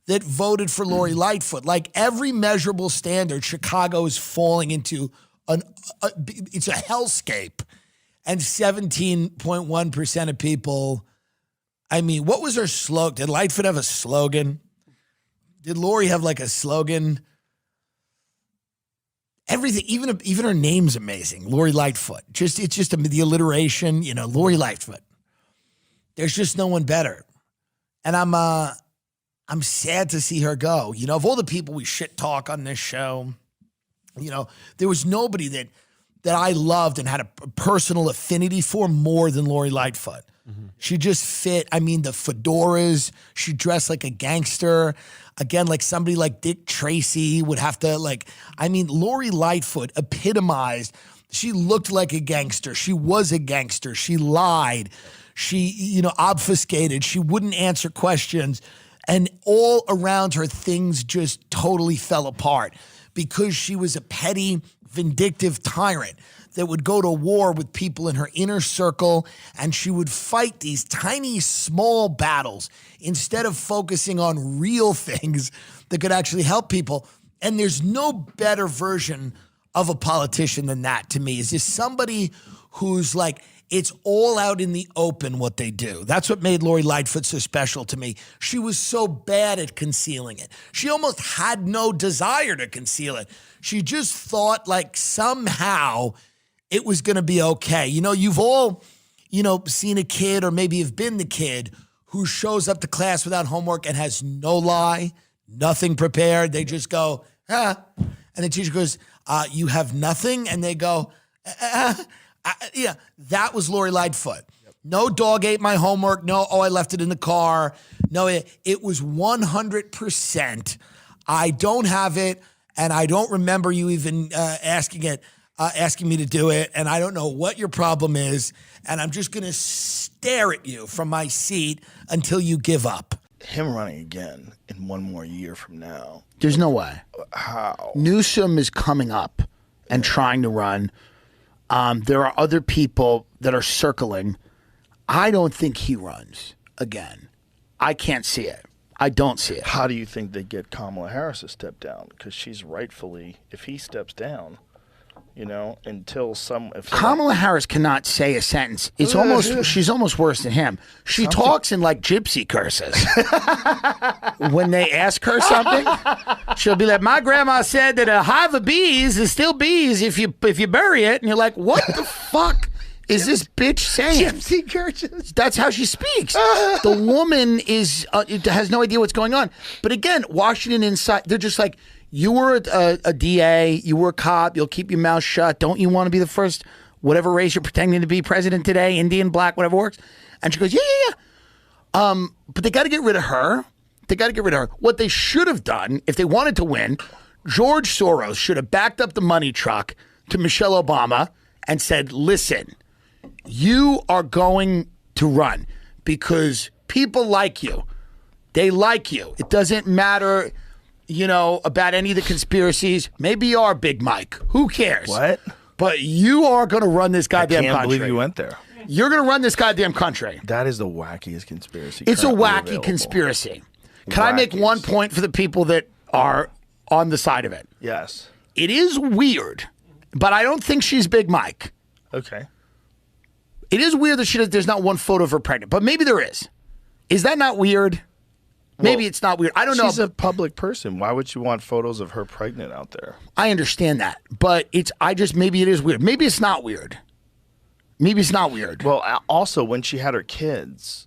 that voted for Lori Lightfoot? Every measurable standard, Chicago is falling into it's a hellscape. And 17.1% of people, what was her slogan? Did Lightfoot have a slogan? Did Lori have a slogan? Everything, even her name's amazing. Lori Lightfoot. It's just the alliteration, Lori Lightfoot. There's just no one better. And I'm sad to see her go. Of all the people we shit talk on this show, there was nobody that I loved and had a personal affinity for more than Lori Lightfoot. Mm-hmm. She just fit. I mean, the fedoras. She dressed like a gangster. Again, like somebody like Dick Tracy would have to Lori Lightfoot epitomized. She looked like a gangster. She was a gangster. She lied. She, obfuscated. She wouldn't answer questions. And all around her, things just totally fell apart because she was a petty, vindictive tyrant that would go to war with people in her inner circle, and she would fight these tiny, small battles instead of focusing on real things that could actually help people. And there's no better version of a politician than that to me. Is just somebody who's like, it's all out in the open what they do. That's what made Lori Lightfoot so special to me. She was so bad at concealing it. She almost had no desire to conceal it. She just thought like somehow it was going to be okay. You've all, seen a kid or maybe have been the kid who shows up to class without homework and has no lie, nothing prepared. They just go, And the teacher goes, you have nothing? And they go, yeah, that was Lori Lightfoot. Yep. No dog ate my homework. No, I left it in the car. No, it was 100%. I don't have it, and I don't remember you even asking me to do it, and I don't know what your problem is, and I'm just going to stare at you from my seat until you give up. Him running again in one more year from now. There's no way. How? Newsom is coming up and trying to run. There are other people that are circling. I don't think he runs again. I can't see it. I don't see it. How do you think they get Kamala Harris to step down? Because she's rightfully, if he steps down, until Kamala Harris cannot say a sentence. She's almost worse than him. She talks in like gypsy curses. When they ask her something, she'll be like, "My grandma said that a hive of bees is still bees if you bury it." And you're like, "What the fuck is this bitch saying?" Gypsy curses. That's how she speaks. The woman has no idea what's going on. But again, Washington inside, they're just like, you were a DA, you were a cop, you'll keep your mouth shut. Don't you want to be the first, whatever race you're pretending to be president today, Indian, black, whatever works? And she goes, yeah. But they got to get rid of her. What they should have done, if they wanted to win, George Soros should have backed up the money truck to Michelle Obama and said, listen, you are going to run because people like you. They like you. It doesn't matter about any of the conspiracies. Maybe you are Big Mike. Who cares? What? But you are going to run this goddamn country. I can't believe you went there. You're going to run this goddamn country. That is the wackiest conspiracy. It's a wacky conspiracy. Can I make one point for the people that are on the side of it? Yes. It is weird, but I don't think she's Big Mike. Okay. It is weird that there's not one photo of her pregnant, but maybe there is. Is that not weird? Maybe it's not weird. I don't know. She's a public person. Why would you want photos of her pregnant out there? I understand that, but maybe it is weird. Maybe it's not weird. Well, also, when she had her kids,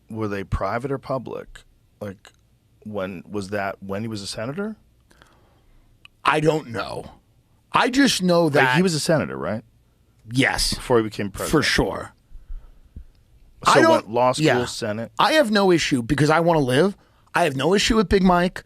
were they private or public? Like, when he was a senator? I don't know. I just know that he was a senator, right? Yes. Before he became president. For sure. So law school, Senate? I have no issue because I want to live. I have no issue with Big Mike.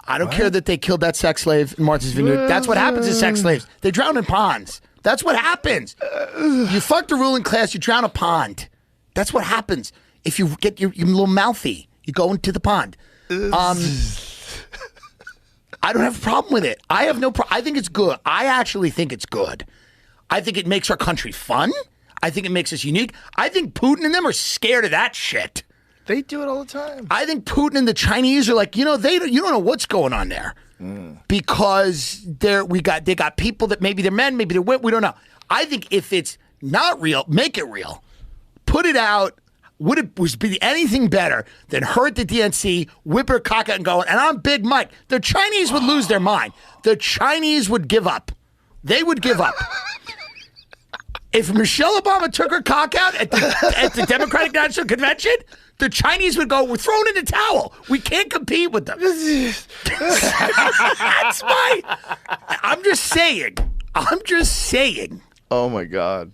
I don't care that they killed that sex slave in Martha's Vineyard. That's what happens to sex slaves. They drown in ponds. That's what happens. You fuck the ruling class, you drown a pond. That's what happens. If you get your little mouthy, you go into the pond. I don't have a problem with it. I have no problem. I think it's good. I actually think it's good. I think it makes our country fun. I think it makes us unique. I think Putin and them are scared of that shit. They do it all the time. I think Putin and the Chinese are like, you don't know what's going on there. Because they got people that maybe they're men, maybe they're women, we don't know. I think if it's not real, make it real. Put it out. Would it be anything better than her at the DNC, whip her cock out and go, and I'm Big Mike? The Chinese would lose their mind. The Chinese would give up. They would give up. If Michelle Obama took her cock out at the Democratic National Convention, the Chinese would go, we're throwing in the towel. We can't compete with them. I'm just saying. Oh, my God.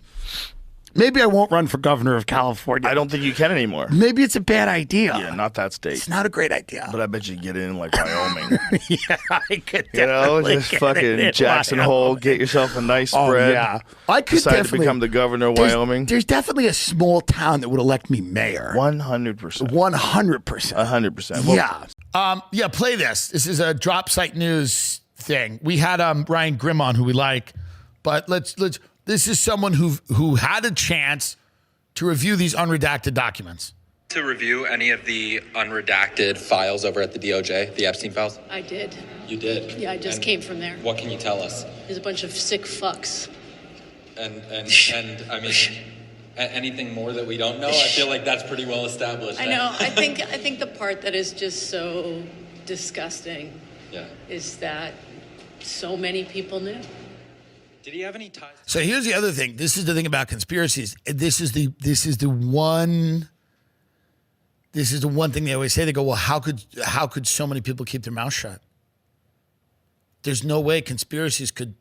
Maybe I won't run for governor of California. I don't think you can anymore. Maybe it's a bad idea. Yeah, not that state. It's not a great idea. But I bet you get in like Wyoming. Yeah, I could just fucking Jackson Hole, get yourself a nice spread. Yeah. I could decide to become the governor of Wyoming. There's definitely a small town that would elect me mayor. 100%. 100%. 100%. Yeah, play this. This is a drop site news thing. We had Ryan Grimm on, who we like, but let's this is someone who had a chance to review these unredacted documents. To review any of the unredacted files over at the DOJ, the Epstein files? I did. You did? Yeah, I just came from there. What can you tell us? There's a bunch of sick fucks. And I mean, anything more that we don't know? I feel like that's pretty well established. I know. I think the part that is just so disgusting is that so many people knew. Did he have any ties? So here's the other thing. This is the thing about conspiracies. This is the one thing they always say. They go, well, how could so many people keep their mouth shut? There's no way conspiracies could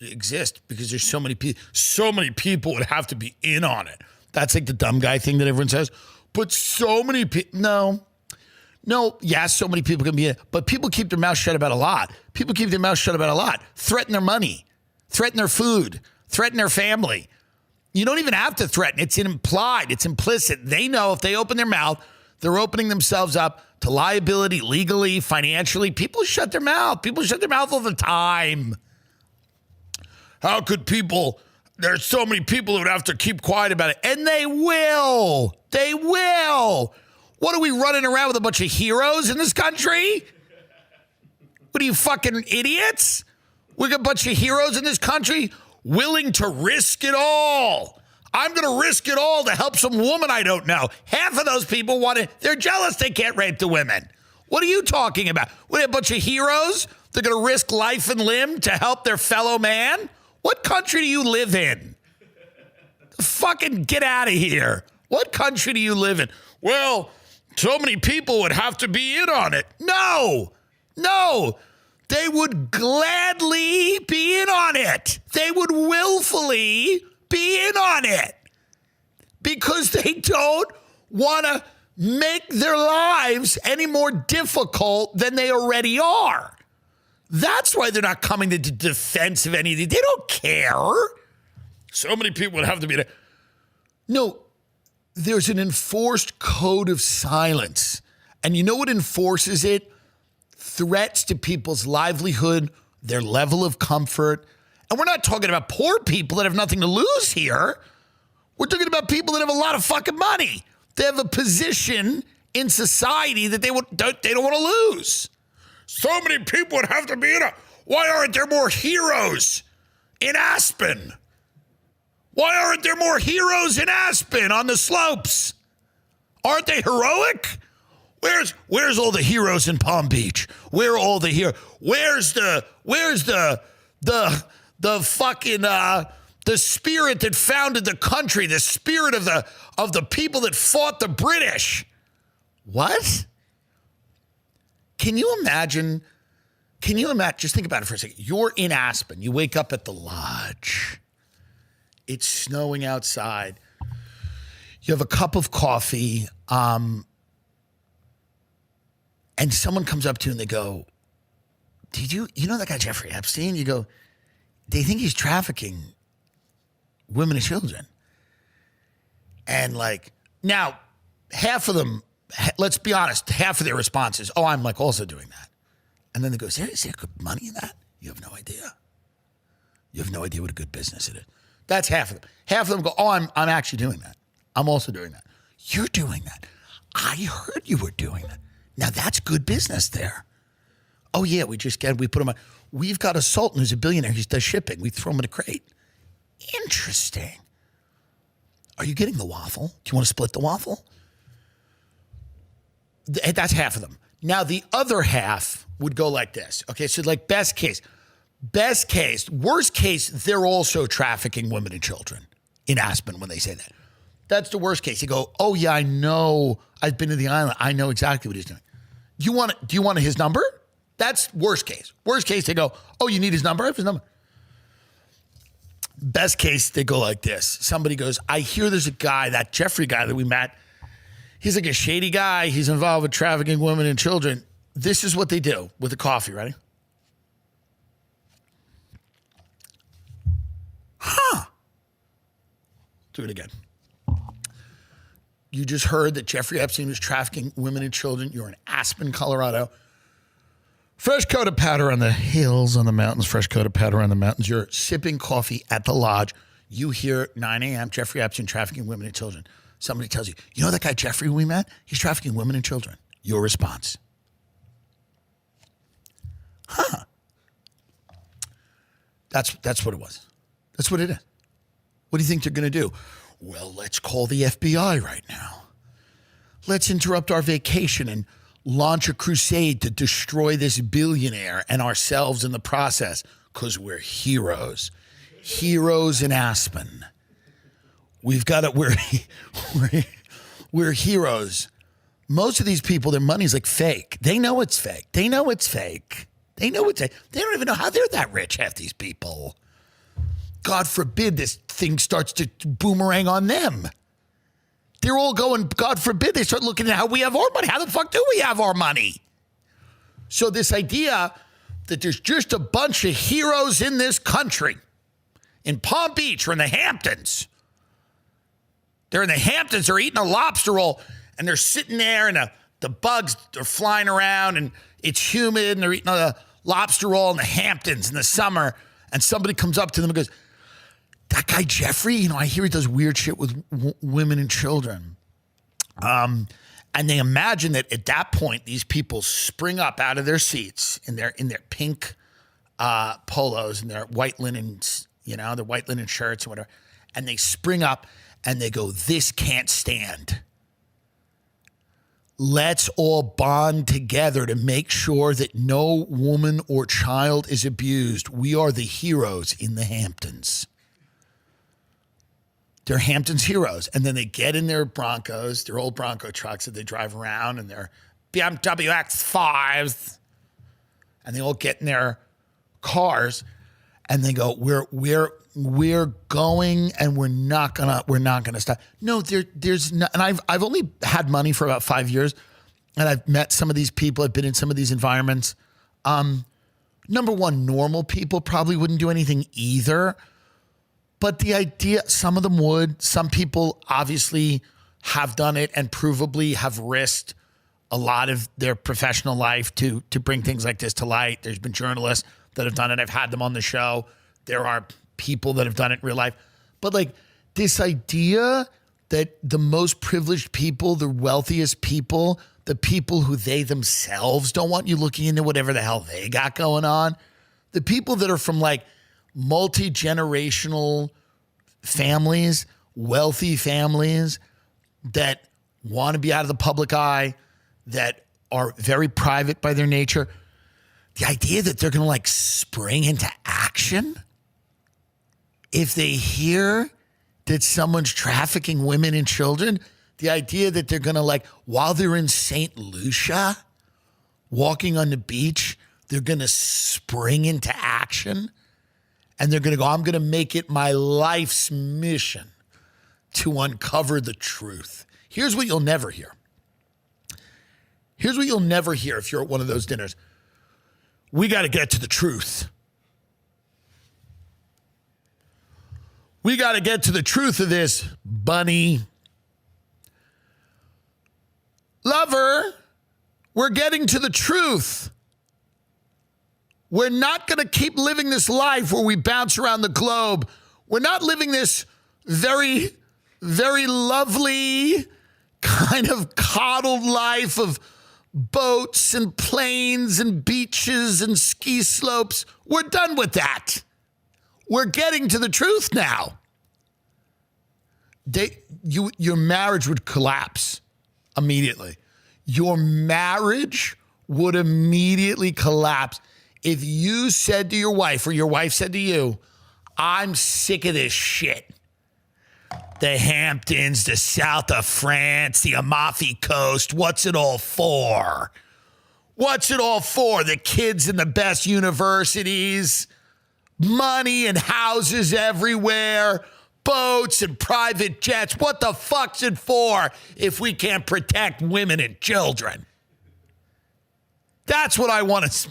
exist because there's so many people. So many people would have to be in on it. That's like the dumb guy thing that everyone says. But so many people, no, yes, so many people can be in it, but people keep their mouth shut about a lot. People keep their mouth shut about a lot. Threaten their money, threaten their food, threaten their family. You don't even have to threaten. It's implied. It's implicit. They know if they open their mouth, they're opening themselves up to liability legally, financially. People shut their mouth. People shut their mouth all the time. How could people... There's so many people who would have to keep quiet about it. And they will. They will. What are we running around with a bunch of heroes in this country? What are you, fucking idiots? We got a bunch of heroes in this country willing to risk it all. I'm going to risk it all to help some woman I don't know. Half of those people want to, they're jealous they can't rape the women. What are you talking about? What, a bunch of heroes? They're going to risk life and limb to help their fellow man? What country do you live in? Fucking get out of here. What country do you live in? Well, so many people would have to be in on it. No. They would gladly be in on it. They would willfully be in on it because they don't want to make their lives any more difficult than they already are. That's why they're not coming to the defense of anything. They don't care. So many people would have to be there. No, there's an enforced code of silence. And you know what enforces it? Threats to people's livelihood, their level of comfort. And we're not talking about poor people that have nothing to lose here. We're talking about people that have a lot of fucking money. They have a position in society that they don't want to lose. So many people would have to be in it. Why aren't there more heroes in Aspen? Why aren't there more heroes in Aspen on the slopes? Aren't they heroic? Where's all the heroes in Palm Beach? Where are all the heroes? Where's the fucking the spirit that founded the country, the spirit of the people that fought the British? What? Can you imagine? Just think about it for a second. You're in Aspen. You wake up at the lodge. It's snowing outside. You have a cup of coffee, and someone comes up to you and they go, "Did you know that guy Jeffrey Epstein?" You go, "They think he's trafficking women and children." And like, now, half of them, let's be honest, half of their responses, "Oh, I'm like also doing that." And then they go, is there good money in that? You have no idea. You have no idea what a good business it is. That's half of them. Half of them go, "Oh, I'm actually doing that. I'm also doing that." You're doing that. I heard you were doing that. Now that's good business there. Oh yeah, we put him on. We've got a Sultan who's a billionaire. He does shipping. We throw him in a crate. Interesting. Are you getting the waffle? Do you want to split the waffle? That's half of them. Now the other half would go like this. Okay, so like best case. Worst case, they're also trafficking women and children in Aspen when they say that. That's the worst case. You go, "Oh yeah, I know. I've been to the island. I know exactly what he's doing." Do you want his number? That's worst case. Worst case, they go, "Oh, you need his number? I have his number." Best case, they go like this. Somebody goes, I hear there's a guy, that Jeffrey guy that we met. He's like a shady guy. He's involved with trafficking women and children. This is what they do with the coffee. Ready? Do it again. You just heard that Jeffrey Epstein was trafficking women and children. You're in Aspen, Colorado. Fresh coat of powder on the hills, on the mountains. Fresh coat of powder on the mountains. You're sipping coffee at the lodge. You hear 9 a.m. Jeffrey Epstein trafficking women and children. Somebody tells you, you know that guy Jeffrey we met? He's trafficking women and children. Your response. That's what it was. That's what it is. What do you think they're going to do? Well, let's call the FBI right now. Let's interrupt our vacation and launch a crusade to destroy this billionaire and ourselves in the process, because we're heroes. Heroes in Aspen. We've got it. We're heroes. Most of these people, their money's like fake. They know it's fake. They know it's fake. They know it's fake. They don't even know how they're that rich, half these people. God forbid this thing starts to boomerang on them. They're all going, God forbid they start looking at how we have our money. How the fuck do we have our money? So this idea that there's just a bunch of heroes in this country, in Palm Beach or in the Hamptons. They're in the Hamptons, they're eating a lobster roll, and they're sitting there, and the bugs are flying around, and it's humid, and they're eating a lobster roll in the Hamptons in the summer, and somebody comes up to them and goes, that guy Jeffrey, I hear he does weird shit with women and children. And they imagine that at that point, these people spring up out of their seats in their pink polos and their white linens, their white linen shirts or whatever, and they spring up and they go, this can't stand. Let's all bond together to make sure that no woman or child is abused. We are the heroes in the Hamptons. They're Hamptons heroes. And then they get in their Broncos, their old Bronco trucks that they drive around, and their BMW X5s. And they all get in their cars and they go, we're going, and we're not gonna stop. No, there's not. And I've only had money for about 5 years, and I've met some of these people. I've been in some of these environments. Number one, normal people probably wouldn't do anything either. But the idea, some of them would. Some people obviously have done it and provably have risked a lot of their professional life to bring things like this to light. There's been journalists that have done it. I've had them on the show. There are people that have done it in real life. But like this idea that the most privileged people, the wealthiest people, the people who they themselves don't want you looking into whatever the hell they got going on, the people that are from like multi-generational families, wealthy families that want to be out of the public eye, that are very private by their nature. The idea that they're going to like spring into action if they hear that someone's trafficking women and children, the idea that they're going to like, while they're in St. Lucia, walking on the beach, they're going to spring into action. And they're going to go, I'm going to make it my life's mission to uncover the truth. Here's what you'll never hear. Here's what you'll never hear if you're at one of those dinners. We got to get to the truth. We got to get to the truth of this, bunny. Lover, we're getting to the truth. We're not going to keep living this life where we bounce around the globe. We're not living this very, very lovely kind of coddled life of boats and planes and beaches and ski slopes. We're done with that. We're getting to the truth now. Your marriage would collapse immediately. Your marriage would immediately collapse if you said to your wife or your wife said to you, I'm sick of this shit. The Hamptons, the south of France, the Amalfi Coast, what's it all for? What's it all for? The kids in the best universities, Money and houses everywhere, boats and private jets. What the fuck's it for if we can't protect women and children? That's what I want to.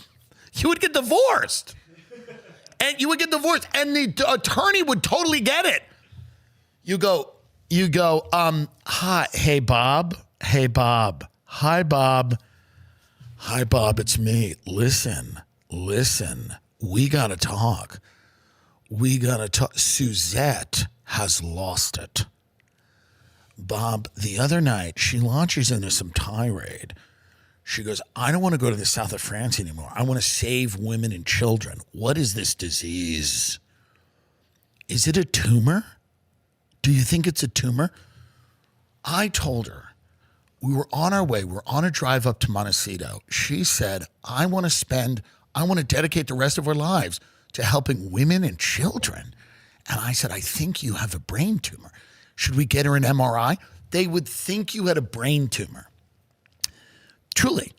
You would get divorced. And you would get divorced, and the attorney would totally get it. You go, hi, hey, Bob. Hey, Bob. Hi, Bob. Hi, Bob, it's me. Listen. We got to talk. Suzette has lost it. Bob, the other night, she launches into some tirade. She goes, I don't want to go to the south of France anymore. I want to save women and children. What is this disease? Is it a tumor? Do you think it's a tumor? I told her, we were on our way. We're on a drive up to Montecito. She said, I want to dedicate the rest of our lives to helping women and children. And I said, I think you have a brain tumor. Should we get her an MRI? They would think you had a brain tumor. Truly,